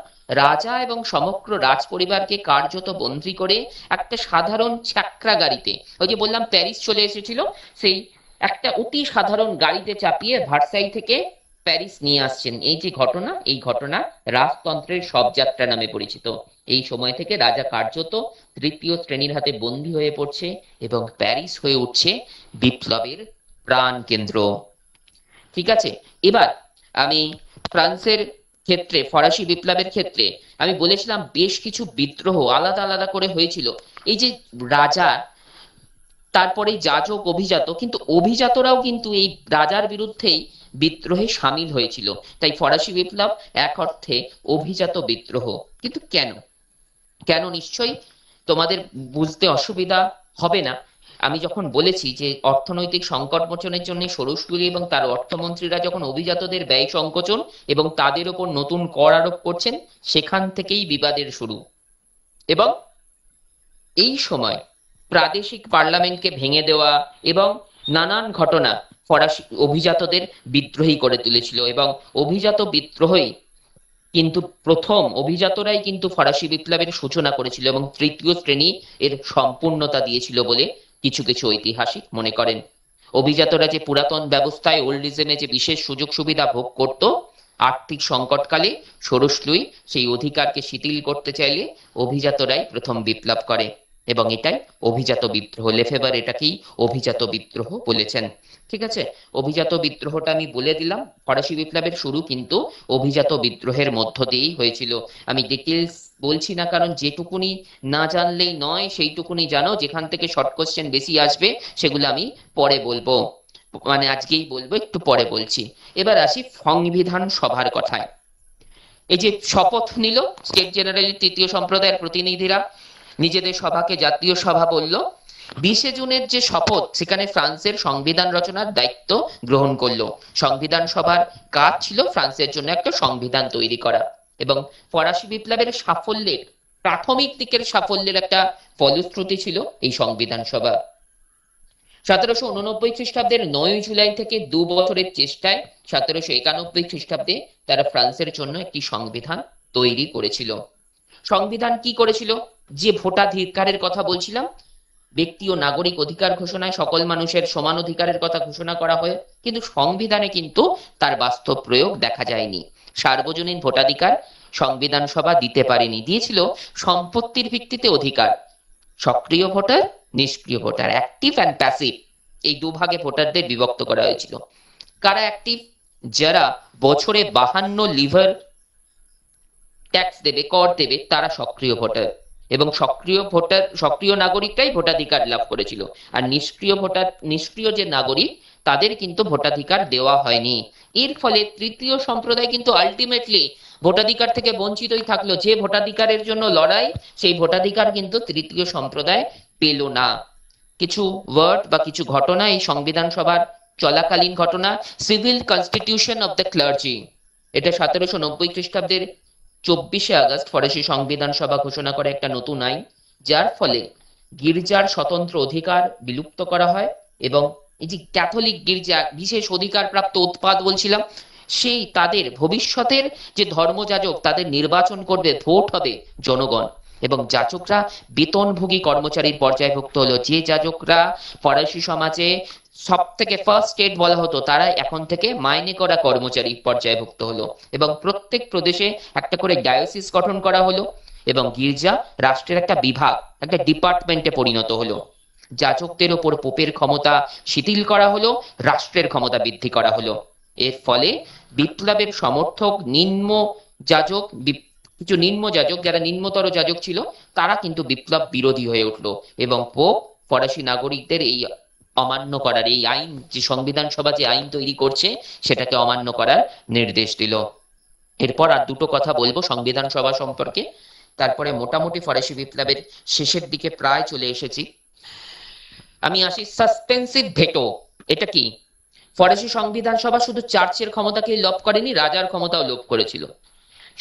রাজা এবং সমগ্র রাজ পরিবারকে কার্যত বন্দী করে একটা সাধারণ ছ্যাকরা গাড়িতে, ওই যে বললাম প্যারিস চলে এসেছিল, সেই একটা অতি সাধারণ গাড়িতে চাপিয়ে ভার্সাই থেকে প্যারিস নিয়ে আসছেন। এই যে ঘটনা, এই ঘটনা রাজতন্ত্রের সব যাত্রা নামে পরিচিত। এই সময় থেকে রাজা কার্যত তৃতীয় শ্রেণীর হাতে বন্দী হয়ে পড়ছে এবং প্যারিস হয়ে উঠছে বিপ্লবের প্রাণ কেন্দ্র। ঠিক আছে, এবার আমি ফ্রান্সের ক্ষেত্রে, ফরাসি বিপ্লবের ক্ষেত্রে আমি বলেছিলাম বেশ কিছু বিদ্রোহ আলাদা আলাদা করে হয়েছিল। এই যে রাজা, তারপরে যাজক, অভিজাত, কিন্তু অভিজাতরাও কিন্তু এই রাজার বিরুদ্ধেই বিদ্রোহে সামিল হয়েছিল। তাই ফরাসি বিপ্লব এক অর্থে অভিজাত বিদ্রোহ। কিন্তু কেন কেন নিশ্চয়ই তোমাদের বুঝতে অসুবিধা হবে না। আমি যখন বলেছি যে অর্থনৈতিক সংকট মোচনের জন্য ষোড়শী এবং তার অর্থমন্ত্রীরা যখন অভিজাতদের ব্যয় সংকোচন এবং তাদের উপর নতুন কর আরোপ করছেন, সেখান থেকেই বিবাদের শুরু। এবং এই সময় প্রাদেশিক পার্লামেন্টকে ভেঙে দেওয়া এবং নানান ঘটনা ফরাসি অভিজাতদের বিদ্রোহী করে তুলেছিল। এবং অভিজাত বিদ্রোহী কিন্তু প্রথম অভিজাতরাই কিন্তু ফরাসি বিপ্লবের সূচনা করেছিল এবং তৃতীয় শ্রেণী এর সম্পূর্ণতা দিয়েছিল বলে কিছু কিছু ঐতিহাসিক মনে করেন। অভিজাতরা যে পুরাতন ব্যবস্থায়, ওল্ডিজমে যে বিশেষ সুযোগ সুবিধা ভোগ করত, আর্থিক সংকটকালে ষোড়শী সেই অধিকারকে শিথিল করতে চাইলে অভিজাতরাই প্রথম বিপ্লব করে এবং এটাই অভিজাত বিদ্রোহ। লেফেবার এটাকেই অভিজাত বিদ্রোহ বলেছেন। ঠিক আছে, অভিজাত বিদ্রোহটা আমি বলে দিলাম। ফরাসি বিপ্লবের শুরু কিন্তু অভিজাত বিদ্রোহের মধ্য দিয়েই হয়েছিল। আমি ডিটেলস বলছি না, কারণ যেটুকুনি না জানলেই নয় সেইটুকুনি জানো। যেখান থেকে শর্ট কোশ্চেন বেশি আসবে সেগুলো আমি পরে বলবো, মানে আজকেই বলবো, একটু পরে বলছি। এবার আসি সংবিধান সভার কথায়। এই যে শপথ নিল স্টেট জেনারেলের তৃতীয় সম্প্রদায়ের প্রতিনিধিরা, নিজেদের সভাকে জাতীয় সভা বলল। 20শে জুনের যে শপথ, সেখানে ফ্রান্সের সংবিধান রচনার দায়িত্ব গ্রহণ করলো। সংবিধান সভার কাজ ছিল ফ্রান্সের জন্য একটা সংবিধান তৈরি করা। এবং ফরাসি বিপ্লবের সাফল্যের, প্রাথমিক দিকের সাফল্যের একটা ফলশ্রুতি ছিল এই সংবিধান সভা। 1789 খ্রিস্টাব্দের 9 জুলাই থেকে 2 বছরের চেষ্টায় 1791 খ্রিস্টাব্দে তারা ফ্রান্সের জন্য একটি সংবিধান তৈরি করেছিল। সংবিধান কি করেছিল? যে ভোটাধিকারের কথা বলছিলাম, ব্যক্তি ও নাগরিক অধিকার ঘোষণায় সকল মানুষের সমান অধিকারের কথা ঘোষণা করা হয়, কিন্তু সংবিধানে কিন্তু তার বাস্তব প্রয়োগ দেখা যায়নি। সার্বজনীন ভোটাধিকার সংবিধান সভা দিতে পারেনি। দিয়েছিল সম্পত্তির ভিত্তিতে অধিকার, সক্রিয় ভোটার, নিষ্ক্রিয় ভোটার, অ্যাক্টিভ অ্যান্ড প্যাসিভ, এই দুভাগে ভোটারদের বিভক্ত করা হয়েছিল। কারা অ্যাক্টিভ? যারা বছরে 52 লিভার ট্যাক্স দেবে, কর দেবে, তারা সক্রিয় ভোটার। এবং সক্রিয় নাগরিকরাই ভোটাধিকার লাভ করেছিল। আর নিষ্ক্রিয় যে নাগরিক, তাদের কিন্তু ভোটাধিকার দেওয়া হয়নি। এর ফলে তৃতীয় সম্প্রদায় কিন্তু আলটিমেটলি ভোটাধিকার থেকে বঞ্চিতই থাকলো। যে ভোটাধিকারের জন্য লড়াই, সেই ভোটাধিকার কিন্তু তৃতীয় সম্প্রদায় পেল না। কিছু ওয়ার্ড বা কিছু ঘটনা এই সংবিধান সভার চলাকালীন ঘটনা। Civil constitution of the clergy, এটা 1790 খ্রিস্টাব্দের 24শে আগস্ট ফরাসি সংবিধান সভা ঘোষণা করে একটা নতুন আইন, যার ফলে গির্জার স্বতন্ত্র অধিকার বিলুপ্ত করা হয় এবং এই যে ক্যাথলিক গির্জা বিশেষ অধিকার প্রাপ্ত উৎপাদ বলছিলাম, সেই তাদের ভবিষ্যতের যে ধর্মযাজক তাদের নির্বাচন করবে, ভোট হবে জনগণ, এবং যাজকরা বেতনভোগী কর্মচারীর পর্যায়ভুক্ত হলো। যে যাজকরা ফরাসি সমাজে সব থেকে ফার্স্ট এড বলা হতো, তারা এখন থেকে মাইনে করা কর্মচারী পর্যায়ভুক্ত হলো, এবং প্রত্যেক প্রদেশে একটা করে ডায়োসিস গঠন করা হলো, এবং গির্জা রাষ্ট্রের একটা বিভাগ, একটা ডিপার্টমেন্টে পরিণত হলো। যাজকদের ওপর পোপের ক্ষমতা শিথিল করা হলো, রাষ্ট্রের ক্ষমতা বৃদ্ধি করা হলো। এর ফলে বিপ্লবের সমর্থক যাজক কিছু নিম্ন যাজক, যারা নিম্নতর যাজক ছিল, তারা কিন্তু বিপ্লব বিরোধী হয়ে উঠলো, এবং পোপ ফরাসি নাগরিকদের এই অমান্য করার, এই আইন যে সংবিধান সভা যে আইন তৈরি করছে সেটাকে অমান্য করার নির্দেশ দিল। এরপর আর দুটো কথা বলবো সংবিধান সভা সম্পর্কে, তারপরে মোটামুটি ফরাসি বিপ্লবের শেষের দিকে প্রায় চলে এসেছি। আমি আসি সাসপেন্সিভ ভেটো। এটা কি? ফরাসি সংবিধান সভা শুধু চার্চের ক্ষমতাকে লোপ করেনি, রাজার ক্ষমতাও লোপ করেছিল।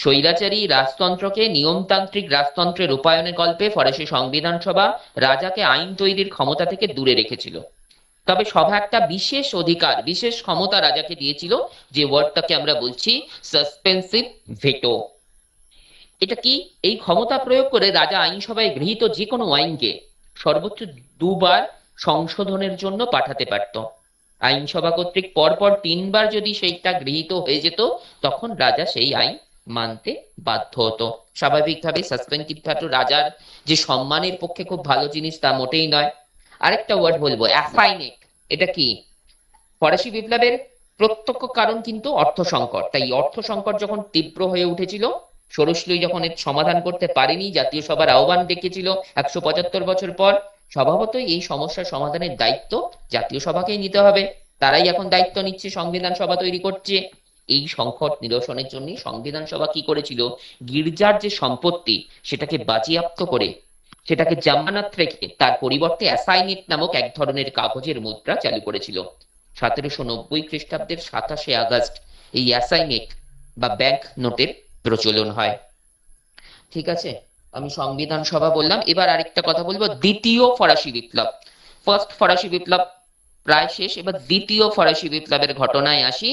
স্বৈরাচারী রাজতন্ত্রকে নিয়মতান্ত্রিক রাজতন্ত্রের রূপায়ণের কল্পে ফরাসি সংবিধান সভা রাজাকে আইন তৈরির ক্ষমতা থেকে দূরে রেখেছিল। তবে সভা একটা বিশেষ অধিকার, বিশেষ ক্ষমতা রাজাকে দিয়েছিল, যে ওয়ার্ডটাকে আমরা বলছি সাসপেন্সিভ ভেটো। এটা কি? এই ক্ষমতা প্রয়োগ করে রাজা আইনসভায় গৃহীত যে কোনো আইনকে সর্বোচ্চ দুবার সংশোধনের জন্য পাঠাতে পারত। আইনসভা কর্তৃক পরপর 3বার যদি সেইটা গৃহীত হয়ে যেত, তখন রাজা সেই আইন মানতে বাধ্য হতো। স্বাভাবিকভাবে সাসপেন্সিভ ভেটো রাজার যে সম্মানের পক্ষে খুব ভালো জিনিস তা মোটেই নয়। আরেকটা ওয়ার্ড বলবো, অ্যাসাইনেট। এটা কি? ফরাসি বিপ্লবের প্রত্যক্ষ কারণ কিন্তু অর্থ সংকট। তাই অর্থ সংকট যখন তীব্র হয়ে উঠেছিল, ষোড়শলুই যখন এর সমাধান করতে পারেনি, জাতীয় সভার আহ্বান ডেকেছিল 175 বছর পর, স্বভাবতই এই সমস্যার সমাধানের দায়িত্ব জাতীয় সভাকেই নিতে হবে। তারাই এখন দায়িত্ব নিচ্ছে, সংবিধান সভা তৈরি করছে। এই সংকট নিরসনের জন্য সংবিধান সভা কি করেছিল? গির্জার যে সম্পত্তি সেটাকে বাজেয়াপ্ত করে, সেটাকে জামানত রেখে তার পরিবর্তে অ্যাসাইনেট নামক এক ধরনের কাগজের মুদ্রা চালু করেছিল। 1790 খ্রিস্টাব্দের 27 আগস্ট এই অ্যাসাইনেট বা ব্যাংক নোটের প্রচলন হয়। ঠিক আছে, আমি সংবিধান সভা বললাম, এবার আরেকটা কথা বলবো, দ্বিতীয় ফরাসি বিপ্লব। ফার্স্ট ফরাসি বিপ্লব প্রায় শেষ, এবার দ্বিতীয় ফরাসি বিপ্লবের ঘটনায় আসি,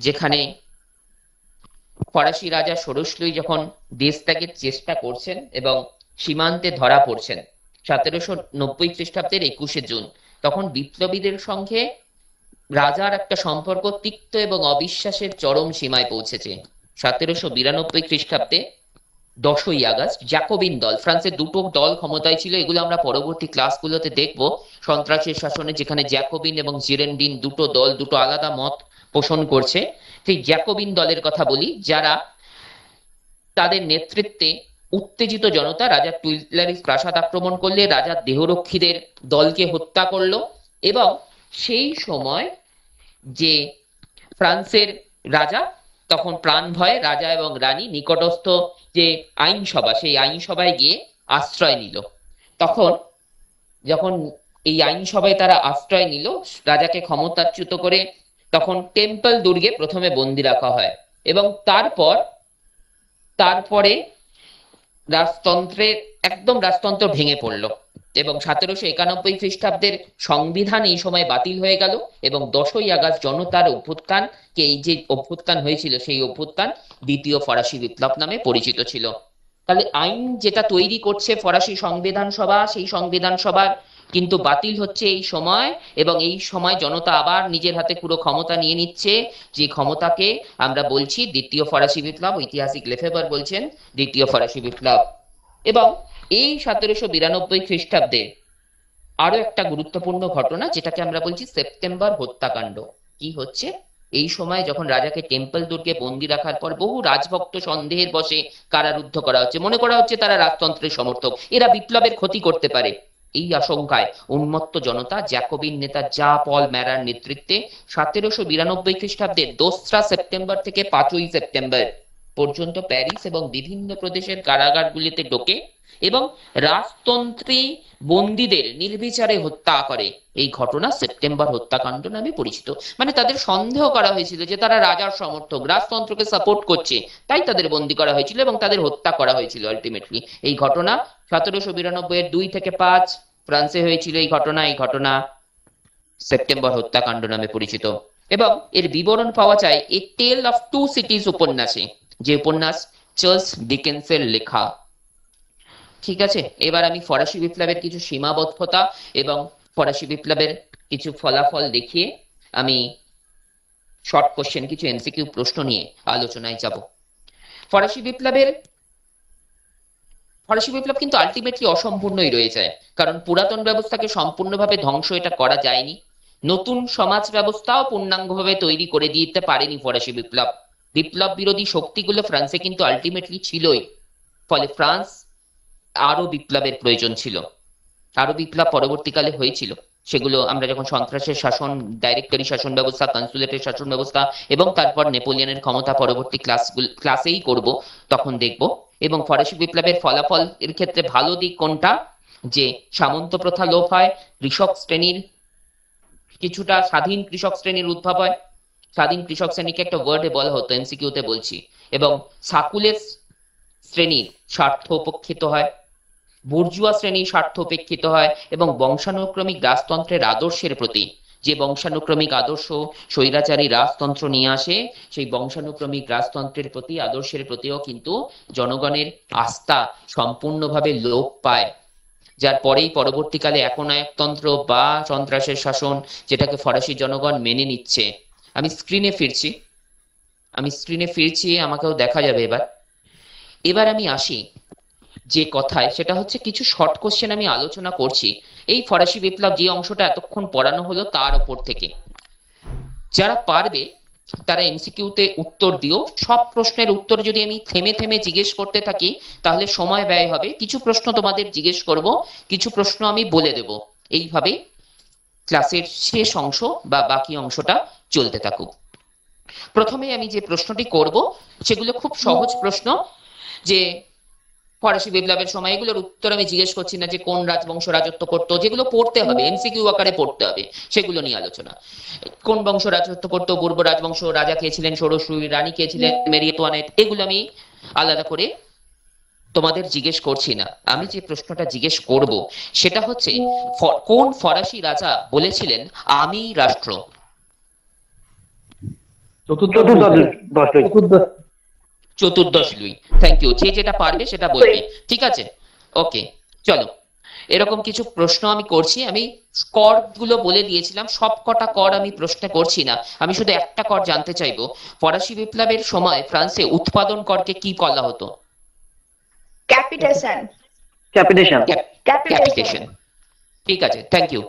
যেখানে ফরাসি রাজা ষোড়শলুই যখন দেশ ত্যাগের চেষ্টা করছেন এবং সীমান্তে ধরা পড়ছেন 1790 খ্রিস্টাব্দের 21 জুন, তখন বিপ্লবীদের সঙ্গে রাজার একটা সম্পর্ক তিক্ত এবং অবিশ্বাসের চরম সীমায় পৌঁছেছে। 1792 খ্রিস্টাব্দে 10ই আগস্ট জ্যাকোবিন দল, ফ্রান্সের দুটো দল ক্ষমতায় ছিল, এগুলো আমরা পরবর্তী ক্লাসগুলোতে দেখবো, সন্ত্রাসের শাসনে যেখানে জ্যাকোবিন এবং জিরেন্ডিন দুটো দল, দুটো আলাদা মত পোষণ করছে। সেই জ্যাকোবিন দলের কথা বলি, যারা তাদের নেতৃত্বে উত্তেজিত জনতা রাজা টুইলারিস প্রাসাদ আক্রমণ করলে রাজার দেহরক্ষীদের দলকে হত্যা করলো, এবং সেই সময় যে ফ্রান্সের রাজা তখন প্রাণ ভয়ে রাজা এবং রানী নিকটস্থ যে আইনসভা, সেই আইনসভায় গিয়ে আশ্রয় নিল। তখন যখন এই আইনসভায় তারা আশ্রয় নিল, রাজাকে ক্ষমতাচ্যুত করে তখন টেম্পল দুর্গে প্রথমে বন্দি রাখা হয়, এবং তারপরে রাজতন্ত্র ভেঙে পড়লো, এবং 1791 খ্রিস্টাব্দের সংবিধান এই সময় বাতিল হয়ে গেল, এবং 10ই আগস্ট জনতার অভ্যুত্থানকে, এই যে অভ্যুত্থান হয়েছিল সেই অভ্যুত্থান দ্বিতীয় ফরাসি বিপ্লব নামে পরিচিত ছিল। তাহলে আইন যেটা তৈরি করছে ফরাসি সংবিধান সভা, সেই সংবিধান সভার কিন্তু বাতিল হচ্ছে এই সময়, এবং এই সময় জনতা আবার নিজের হাতে পুরো ক্ষমতা নিয়ে নিচ্ছে, যে ক্ষমতাকে আমরা বলছি দ্বিতীয় ফরাসি বিপ্লব। ঐতিহাসিক লেফেবার বলছেন দ্বিতীয় ফরাসি বিপ্লব। এবং এই 1792 খ্রিস্টাব্দে আরো একটা গুরুত্বপূর্ণ ঘটনা, যেটাকে আমরা বলছি সেপ্টেম্বর হত্যাকাণ্ড। কি হচ্ছে? এই সময় যখন রাজাকে টেম্পল দুর্গে বন্দি রাখার পর বহু রাজভক্ত সন্দেহের বশে কারারুদ্ধ করা হচ্ছে, মনে করা হচ্ছে তারা রাজতন্ত্রের সমর্থক, এরা বিপ্লবের ক্ষতি করতে পারে। এই আশঙ্কায় উন্মত্ত জনতা জ্যাকোবিন নেতা জা পল ম্যারার নেতৃত্বে 1792 খ্রিস্টাব্দের 2রা সেপ্টেম্বর থেকে 5ই সেপ্টেম্বর পর্যন্ত প্যারিস এবং বিভিন্ন প্রদেশের কারাগারগুলিতে ঢোকে এবং রাজতন্ত্রী বন্দীদের নির্বিচারে হত্যা করে। এই ঘটনা সেপ্টেম্বর হত্যাকাণ্ড নামে পরিচিত। মানে তাদের সন্দেহ করা হয়েছিল যে তারা রাজার সমর্থক, রাজতন্ত্রকে সাপোর্ট করছে, তাই তাদের বন্দী করা হয়েছিল এবং তাদের হত্যা করা হয়েছিল আলটিমেটলি। এই ঘটনা 1792 এর 2 থেকে 5, ফ্রান্সে হয়েছিল এই ঘটনা সেপ্টেম্বর হত্যাকাণ্ড নামে পরিচিত, এবং এর বিবরণ পাওয়া যায় এ টেল অফ টু সিটিজ উপন্যাসে, যে উপন্যাস চার্লস ডিকেন্সের লেখা। ঠিক আছে, এবার আমি ফরাসি বিপ্লবের কিছু সীমাবদ্ধতা এবং ফরাসি বিপ্লবের কিছু ফলাফল দেখিয়ে আমি শর্ট কোশ্চেন, কিছু এমসিকিউ প্রশ্ন নিয়ে আলোচনায় যাব। ফরাসি বিপ্লবের ফরাসি বিপ্লব কিন্তু আলটিমেটলি অসম্পূর্ণই রয়ে যায়, কারণ পুরাতন ব্যবস্থাকে সম্পূর্ণভাবে ধ্বংস এটা করা যায়নি, নতুন সমাজ ব্যবস্থাও পূর্ণাঙ্গভাবে তৈরি করে দিতে পারেনি ফরাসি বিপ্লব। বিপ্লব বিরোধী শক্তিগুলো ফ্রান্সে কিন্তু আলটিমেটলি ছিলই, ফলে ফ্রান্স আরো বিপ্লবের প্রয়োজন ছিল। আরো বিপ্লব পরবর্তীকালে হয়েছিল, সেগুলো আমরা যখন সন্ত্রাসের শাসন, ডাইরেক্টরি শাসন ব্যবস্থা, কনসুলেটের শাসন ব্যবস্থা এবং তারপর নেপোলিয়নের ক্ষমতা পরবর্তী ক্লাসেই করব, তখন দেখব। এবং ফরাসি বিপ্লবের ফলাফল এর ক্ষেত্রে ভালো দিক কোনটা, যে সামন্ত প্রথা লোপ হয়, কৃষক শ্রেণীর কিছুটা স্বাধীন কৃষক শ্রেণীর উদ্ভব হয়। স্বাধীন কৃষক শ্রেণীকে একটা ওয়ার্ডে বলা হতো, এমসিকিউতে বলছি। এবং সাকুলের শ্রেণীর স্বার্থ উপেক্ষিত হয়, বুর্জুয়া শ্রেণীর স্বার্থ উপেক্ষিত হয়, এবং বংশানুক্রমিক রাজতন্ত্রের আদর্শের প্রতি, যে বংশানুক্রমিক আদর্শ স্বৈরাচারী রাজতন্ত্র নিয়ে আসে, সেই বংশানুক্রমিক রাজতন্ত্রের প্রতি, আদর্শের প্রতিও কিন্তু জনগণের আস্থা সম্পূর্ণভাবে লোপ পায়, যার পরেই পরবর্তীকালে একনায়কতন্ত্র বা সন্ত্রাসের শাসন, যেটাকে ফরাসি জনগণ মেনে নিচ্ছে। আমি স্ক্রিনে ফিরছি, আমাকেও দেখা যাবে এবার। এবার আমি আসি যে কথায়, সেটা হচ্ছে কিছু শর্ট কোশ্চেন আমি আলোচনা করছি এই ফরাসি বিপ্লব, যে অংশটা এতক্ষণ পড়ানো হলো তার উপর থেকে। যারা পারবে তারা এমসিকিউতে উত্তর দিও। সব প্রশ্নের উত্তর যদি আমি থেমে থেমে জিজ্ঞেস করতে থাকি তাহলে সময় ব্যয় হবে। কিছু প্রশ্ন তোমাদের জিজ্ঞেস করব, কিছু প্রশ্ন আমি বলে দেব, এইভাবে ক্লাসের শেষ অংশ বা বাকি অংশটা চলতে থাকুক। প্রথমে আমি যে প্রশ্নটি করব সেগুলো খুব সহজ প্রশ্ন, যে ফরাসি বিপ্লবের সময়, এগুলোর উত্তর আমি জিজ্ঞেস করছি না যে কোন রাজবংশ রাজত্ব করতো, যেগুলো পড়তে হবে, এমসিকিউ আকারে পড়তে হবে, সেগুলো নিয়ে আলোচনা। কোন বংশ রাজত্ব করতো, বুর্ব রাজবংশ, রাজা কে ছিলেন ষোড়শুই, রানী কে ছিলেন মেরি এন্তুয়ানেট, এগুলো আমি আলাদা করে তোমাদের জিজ্ঞেস করছি না। আমি যে প্রশ্নটা জিজ্ঞেস করব সেটা হচ্ছে, কোন ফরাসি রাজা বলেছিলেন আমি রাষ্ট্র? চতুর্দশ লুই। Thank you. যে যেটা পারবে সেটা বলবে, ঠিক আছে? ওকে, চলো। এরকম কিছু প্রশ্ন আমি করছি। আমি কর গুলো বলে দিয়েছিলাম, সব কটা কর আমি প্রশ্ন করছি না, আমি শুধু একটা কর জানতে চাইবো। ফরাসি বিপ্লবের সময় ফ্রান্সে উৎপাদন করকে কি বলা হতো? ক্যাপিটেশন। ক্যাপিটেশন। ঠিক আছে, থ্যাংক ইউ।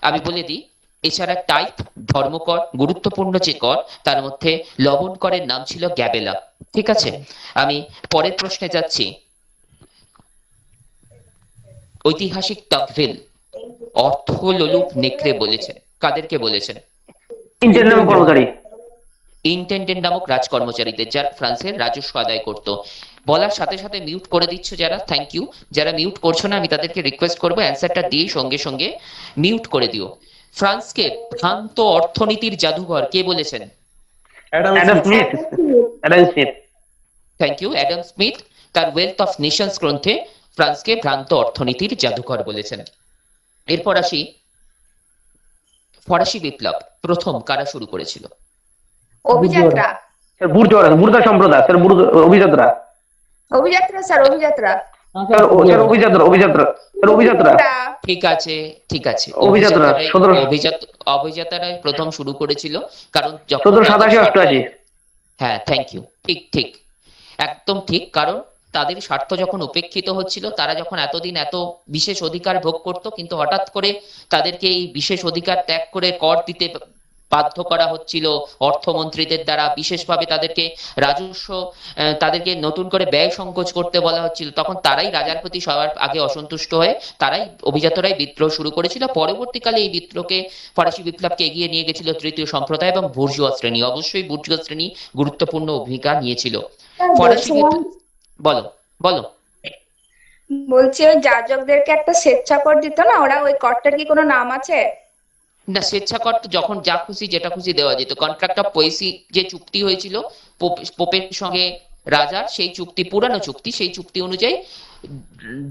আমি বলে দিই, এছাড়া টাইপ, ধর্মকর, গুরুত্বপূর্ণ যে কর, তার মধ্যে লবণ করের নাম ছিল গ্যাবেলা। ঠিক আছে, আমি পরের প্রশ্নে যাচ্ছি। ঐতিহাসিক তকভিল অর্থলোলুপ নেকড়ে বলেছেন, কাদেরকে বলেছেন? ইন্টেন্ডেন্ট নামক রাজকর্মচারীদের, যারা ফ্রান্সের রাজস্ব আদায় করত। বলার সাথে সাথে মিউট করে দিচ্ছ যারা, থ্যাংক ইউ। যারা মিউট করছো না, আমি তাদেরকে রিকোয়েস্ট করবো অ্যান্সারটা দিয়ে সঙ্গে সঙ্গে মিউট করে দিও। ফ্রান্সকে ভ্রান্ত অর্থনীতির জাদুঘর কে বলেছেন? Thank you. অ্যাডাম স্মিথ তার ওয়েলথ অফ নেশনস গ্রন্থে ফ্রান্সকে ভ্রান্ত অর্থনীতির জাদুঘর বলেছেন। এরপর আসি, ফরাসি বিপ্লব প্রথম কারা শুরু করেছিল? অভিযাত্রা। বুর্জোয়া সম্প্রদায়, অভিযাত্রা। ঠিক আছে, ঠিক আছে, অভিযাত্রারাই প্রথম শুরু করেছিল, কারণ যখন, হ্যাঁ থ্যাংক ইউ, ঠিক ঠিক, একদম ঠিক। কারণ তাদের স্বার্থ যখন উপেক্ষিত হচ্ছিল, তারা যখন এতদিন এত বিশেষ অধিকার ভোগ করত, কিন্তু হঠাৎ করে তাদেরকে এই বিশেষ অধিকার ত্যাগ করে কর দিতে বাধ্য করা হচ্ছিল অর্থমন্ত্রীদের দ্বারা, বিশেষভাবে তাদেরকে রাজস্ব, তাদেরকে নতুন করে ব্যয় সংকোচ করতে বলা হচ্ছিল, তখন তারাই রাজার প্রতি সবার আগে অসন্তুষ্ট হয়ে অভিজাতরাই বিদ্রোহ শুরু করেছিল। পরবর্তীকালে এই বিদ্রোহকে, ফরাসি বিপ্লবকে এগিয়ে নিয়ে গেছিল তৃতীয় সম্প্রদায় এবং বুর্জুয়া শ্রেণী। অবশ্যই বুর্জুয়া শ্রেণী গুরুত্বপূর্ণ ভূমিকা নিয়েছিল। ফরাসি বিপ্লব, বলো বলো। বলছি ওই যাজকদেরকে একটা স্বেচ্ছাকর দিত না, ওরা ওই করটার কি কোনো নাম আছে? না, স্বেচ্ছাকর তো যখন যা খুশি যেটা খুশি দেওয়া যেত। কন্ট্রাক্ট অফ পোয়েসি যে চুক্তি হয়েছিল পোপের সঙ্গে রাজার সেই চুক্তি, পুরানো চুক্তি, সেই চুক্তি অনুযায়ী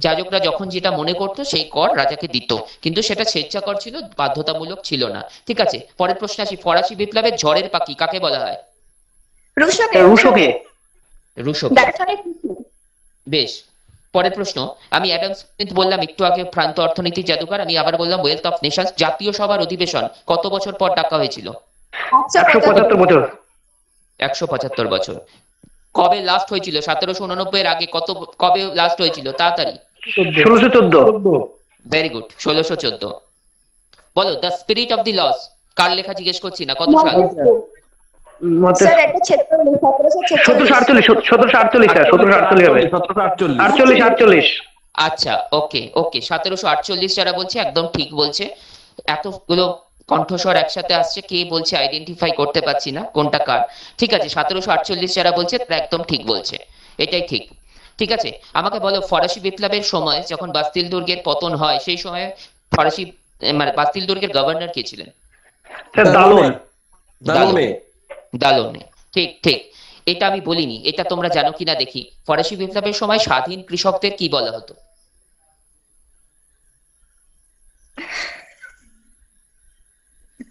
যাজকরা যখন যেটা মনে করতো সেই কর রাজাকে দিত, কিন্তু সেটা স্বেচ্ছাকর ছিল, বাধ্যতামূলক ছিল না। ঠিক আছে, পরের প্রশ্ন আসি। ফরাসি বিপ্লবের ঝড়ের পাখি কাকে বলা হয়? রুশোকে। রুশোকে। রুশোকে। দার্শনিক। বেশ, পরের প্রশ্ন। আমি অ্যাডাম স্মিথ বললাম একটু আগে, ভ্রান্ত অর্থনীতির জাদুকর। আমি আবার বললাম ওয়েলথ অফ নেশনস। জাতীয় সভার অধিবেশন কত বছর পর ডাকা হয়েছিল? 175 বছর। 175 বছর। কবে লাস্ট হয়েছিল? 1789 এর আগে কবে লাস্ট হয়েছিল? তাড়াতাড়ি। 1614। Very good, 1614। বলো, the spirit of the laws কার লেখা জিজ্ঞেস করছি না, কত সাল? স্যার এটা 1748। 1748 স্যার, 1748 হবে। 48। আচ্ছা, ওকে ওকে, 1748 যারা বলছে একদম ঠিক বলছে। এতগুলো কণ্ঠস্বর একসাথে আসছে, কে বলছে আইডেন্টিফাই করতে পারছি না কোনটা কার। ঠিক আছে, 1748 যারা বলছে তারা একদম ঠিক বলছে, এটাই ঠিক। ঠিক আছে, আমাকে বলো, ফরাসি বিপ্লবের সময় যখন বাস্তিল দুর্গের পতন হয়, সেই সময় ফরাসি মানে বাস্তিল দুর্গের গভর্নর কে ছিলেন? স্যার দালোন। দালোনে। ঠিক ঠিক, এটা আমি বলিনি, এটা তোমরা জানো কিনা দেখি। ফরাসি বিপ্লবের সময় স্বাধীন কৃষকদের কি বলা হতো?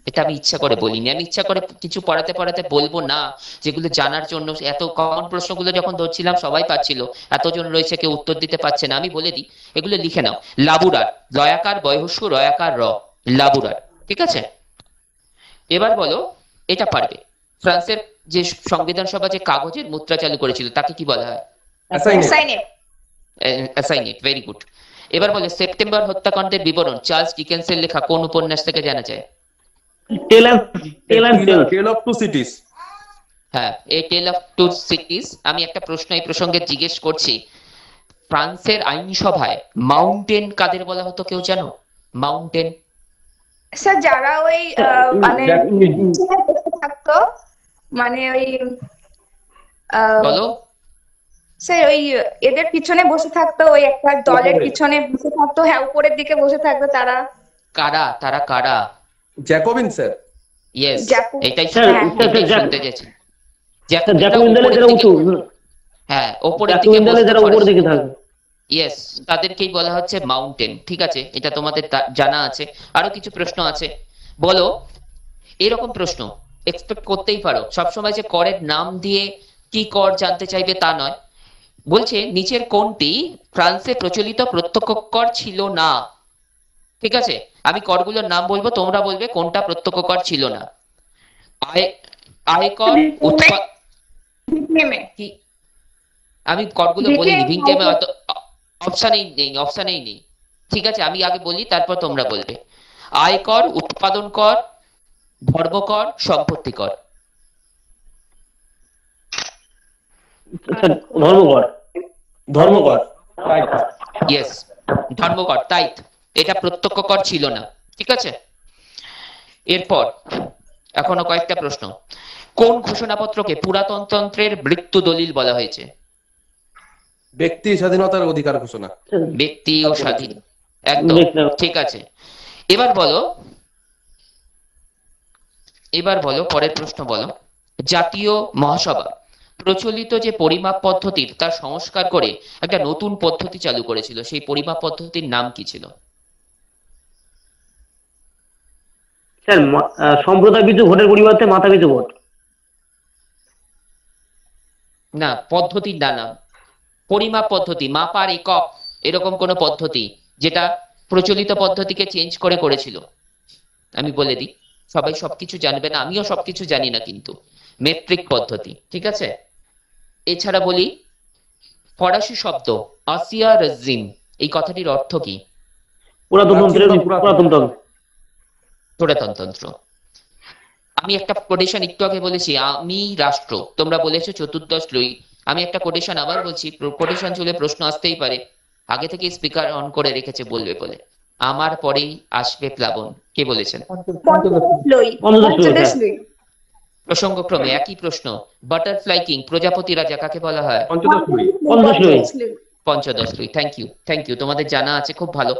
এটা আমি ইচ্ছা করে বলিনি, আমি ইচ্ছা করে কিছু পড়াতে পড়াতে বলবো না যেগুলো জানার জন্য। এত কমন প্রশ্নগুলো যখন ধরছিলাম সবাই পাচ্ছিল, এতজন রয়েছে কেউ উত্তর দিতে পারছে না। আমি বলে দিই, এগুলো লিখে নাও। লাবুরার, লয়াকার বয়স্ক রয়াকার র, লাবুরার। ঠিক আছে, এবার বলো, এটা পারবে। ফ্রান্সের যে সংবিধান সভা যে কাগজের মুদ্রা চালু করেছিল তাকে কি বলা হয়? অ্যাসাইনেট। Very good. এবার বলে, সেপ্টেম্বর হত্যাকাণ্ডের বিবরণ চার্লস ডিকেন্সের লেখা কোন উপন্যাস থেকে জানা যায়? টেল অফ টু সিটিজ। হ্যাঁ, এ টেল অফ টু সিটিজ। আমি একটা প্রশ্ন এই প্রসঙ্গে জিজ্ঞেস করছি। ফ্রান্সের আইনসভায় মাউন্টেন কাদের বলা হতো কেউ জানো? মাউন্টেন। স্যার যারা ওই মানে থাকতো, মানে ওই বলো স্যার ওই এদের পিছনে বসে থাকতো, ওই একটা দলের পিছনে বসে থাকতো, হ্যাঁ উপরের দিকে বসে থাকতো তারা। কারা? তারা কারা? Jacobin sir. ইয়েস, এটাই স্যার শুনতে চেয়েছি। জ্যাকোবিনদের যারা উঁচু। হ্যাঁ, উপরের দিকে জ্যাকোবিনদের যারা উপর দিকে থাকে। ইয়েস, তাদেরকেই বলা হচ্ছে মাউন্টেন। ঠিক আছে, এটা তোমাদের জানা আছে। আরো কিছু প্রশ্ন আছে, বলো। এরকম প্রশ্ন এক্সপেক্ট করতেই পারো, সবসময় যে করের নাম দিয়ে কি কর জানতে চাইবে তা নয়। বলছে নিচের কোনটি ফ্রান্সে প্রচলিত প্রত্যক্ষ কর ছিল না? ঠিক আছে, আমি করগুলোর নাম বলবো, তোমরা বলবে কোনটা প্রত্যক্ষ কর ছিল না। আয়কর, কি? আমি করগুলো বলিনি, ভিনটেমে অপশনেই নেই। ঠিক আছে, আমি আগে বলি, তারপর তোমরা বলবে। আয়কর, উৎপাদন কর, ধর্মকর, সম্পত্তি কর। ধর্মকর। ইয়েস, ধর্মকর, তাই এটা প্রত্যক্ষ কর ছিল না। ঠিক আছে, এরপর এখনো কয়েকটা প্রশ্ন। কোন ঘোষণাপত্রকে পুরাতনতন্ত্রের মৃত্যু দলিল বলা হয়েছে? ব্যক্তি স্বাধীনতার অধিকার ঘোষণা। ব্যক্তি ও স্বাধীন, একদম ঠিক আছে। এবার বলো পরের প্রশ্ন বলো। জাতীয় মহাসভা প্রচলিত যে পরিমাপ পদ্ধতির তার সংস্কার করে একটা নতুন পদ্ধতি চালু করেছিল, সেই পরিমাপ পদ্ধতির নাম কি ছিল? স্যার সম্প্রদায় পিছু ভোটের পরিবর্তে মাথা পিছু ভোট। না, পদ্ধতির নাম পরিমাপ পদ্ধতি, মাপার একক, এরকম কোন পদ্ধতি যেটা প্রচলিত পদ্ধতিকে চেঞ্জ করে করেছিল। আমি বলে দিই, সবাই সবকিছু জানবে না, আমিও সবকিছু জানি না, কিন্তু মেট্রিক পদ্ধতি। ঠিক আছে, এছাড়া বলি, ফরাসি শব্দ আসিয়া রেজিম, এই কথাটির অর্থ কি? পুরাতনতন্ত্র। আমি একটা কোটেশন একটু আগে বলেছি, আমি রাষ্ট্র, তোমরা বলেছো চতুর্দশ লুই। আমি একটা কোটেশন আবার বলছি, কোটেশন চলে প্রশ্ন আসতেই পারে, আগে থেকে স্পিকার অন করে রেখেছে বলবে বলে। আমার পরেই আসবে প্লাবন, কে বলেছেন? প্রসঙ্গক্রমে একই প্রশ্ন। বাটারফ্লাই কিং, প্রজাপতি রাজা কাকে বলা হয়? পঞ্চদশ লুই। থ্যাংক ইউ, তোমাদের জানা আছে, খুব ভালো।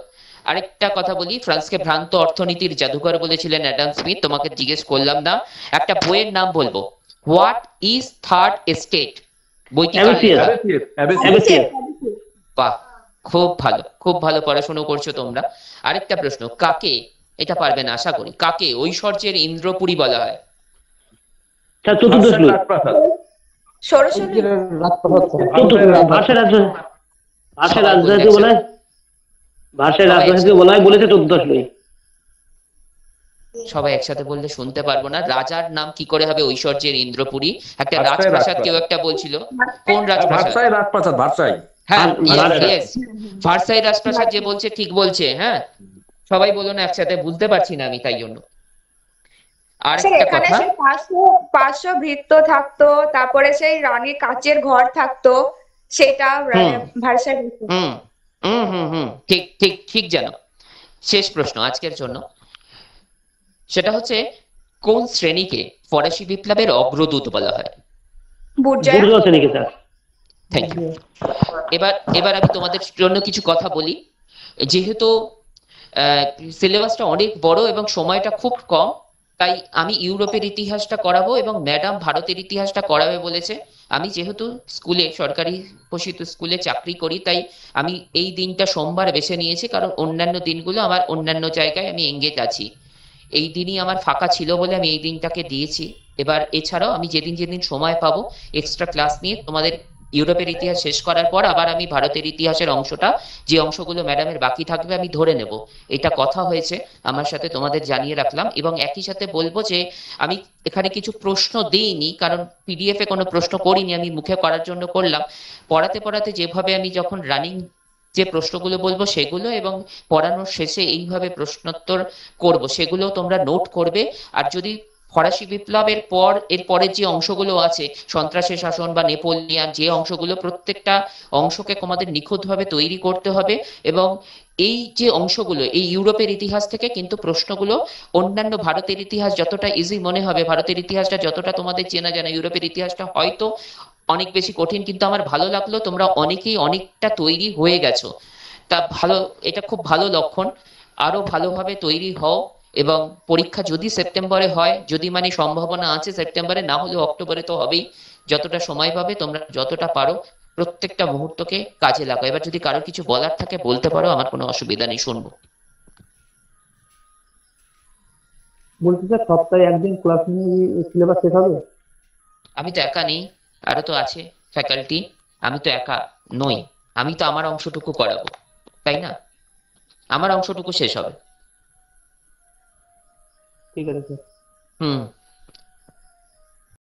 আরেকটা কথা বলি, ফ্রান্সকে ভ্রান্ত অর্থনীতির জাদুকর বলেছিলেন অ্যাডাম স্মিথ। তোমাকে জিজ্ঞেস করলাম না, একটা বইয়ের নাম বলবো। What is third estate? বইটি কার অ্যাবিসিয়াস। লেখা? অ্যাবিসিয়াস। বাহ, খুব ভালো, খুব ভালো পড়াশোনা করছো তোমরা। আরেকটা প্রশ্ন, কাকে, এটা পারবে না আশা করি, কাকে ঐশ্বর্যের ইন্দ্রপুরী বলা হয়? স্যার চতুর্দশ লুই। ষোড়শী ভাষার রাজধানীকে বলা হয়, ভাষার রাজধানীকে বলা হয় বলেছে চতুর্দশ লুই। সবাই একসাথে বললে শুনতে পারবো না। রাজার নাম কি করে হবে ঐশ্বর্যের ইন্দ্রপুরী? একটা ভারসাই রাজপ্রাসাদ রাজপ্রাসাদ। কেউ একটা বলছিল, কোন রাজপ্রাসাদ? ভারসাই রাজপ্রাসাদ, ভারসাই। হ্যাঁ, ভারসাই। ইয়েস, ভারসাই রাজপ্রাসাদ যে বলছে ঠিক বলছে। হ্যাঁ, সবাই বলো না একসাথে, বুঝতে পারছি না আমি, তাই জন্য। আর স্যার একটা এখানে কথা, সেই 500 ভৃত্য থাকতো, তারপরে সেই রানীর কাচের ঘর থাকতো, সেটা ভার্সাই। হুম হুম হুম হুম, ঠিক ঠিক ঠিক জানো। শেষ প্রশ্ন আজকের জন্য, সেটা হচ্ছে কোন শ্রেণীকে ফরাসি বিপ্লবের অগ্রদূত বলা হয়? বুর্জোয়া। বুর্জোয়া শ্রেণীকে স্যার। Thank you. এবার এবার আমি তোমাদের জন্য কিছু কথা বলি। যেহেতু সিলেবাসটা অনেক বড় এবং সময়টা খুব কম, তাই আমি ইউরোপের ইতিহাসটা করাবো এবং ম্যাডাম ভারতের ইতিহাসটা করাবে বলেছে। আমি যেহেতু স্কুলে, সরকারি পোষিত স্কুলে চাকরি করি, তাই আমি এই দিনটা সোমবার বেছে নিয়েছি, কারণ অন্যান্য দিনগুলো আমার অন্যান্য জায়গায় আমি এঙ্গেজ আছি। এই দিনই আমার ফাঁকা ছিল বলে আমি এই দিনটাকে দিয়েছি। এবার এছাড়াও আমি যেদিন যেদিন সময় পাবো এক্সট্রা ক্লাস নিয়ে তোমাদের ইউরোপের ইতিহাস শেষ করার পর আবার আমি ভারতের ইতিহাসের অংশটা, যে অংশগুলো ম্যাডামের বাকি থাকবে, আমি ধরে নেব। এটা কথা হয়েছে আমার সাথে, তোমাদের জানিয়ে রাখলাম। এবং একই সাথে বলবো যে আমি এখানে কিছু প্রশ্ন দিইনি, কারণ পিডিএফ এ কোনো প্রশ্ন করিনি, আমি মুখে করার জন্য করলাম। পড়াতে পড়াতে যেভাবে আমি যখন রানিং যে প্রশ্নগুলো বলবো সেগুলো, এবং পড়ানোর শেষে এইভাবে প্রশ্নোত্তর করব, সেগুলো তোমরা নোট করবে। আর যদি ফরাসি বিপ্লবের পর এর পরের যে অংশগুলো আছে, সন্ত্রাসী শাসন বা নেপোলিয়ান, যে অংশগুলো, প্রত্যেকটা অংশকে তোমাদের নিখুঁতভাবে তৈরি করতে হবে। এবং এই যে অংশগুলো, এই ইউরোপের ইতিহাস থেকে কিন্তু প্রশ্নগুলো, অন্যান্য ভারতের ইতিহাস যতটা ইজি মনে হবে, ভারতের ইতিহাসটা যতটা তোমাদের চেনা জানা, ইউরোপের ইতিহাসটা হয়তো অনেক বেশি কঠিন। কিন্তু আমার ভালো লাগলো তোমরা অনেকেই অনেকটা তৈরি হয়ে গেছো, তা ভালো, এটা খুব ভালো লক্ষণ। আরো ভালোভাবে তৈরি হও। এবং পরীক্ষা যদি সেপ্টেম্বরে হয়, যদি মানে সম্ভাবনা আছে সেপ্টেম্বরে, না হলে অক্টোবরে তো হবেই। যতটা সময় পাবে তোমরা, যতটা পারো প্রত্যেকটা মুহূর্তকে কাজে লাগাও। এবার যদি কারো কিছু বলার থাকে বলতে পারো, আমার কোনো অসুবিধা নেই, শুনবো। বলছি স্যার, সপ্তাহে একদিন ক্লাস নিয়ে সিলেবাস শেষ হবে? আমি তো একা নেই, আরো তো আছে ফ্যাকাল্টি, আমি তো একা নই। আমি তো আমার অংশটুকু করাবো, তাই না? আমার অংশটুকু শেষ হবে। ঠিক আছে স্যার। হুম।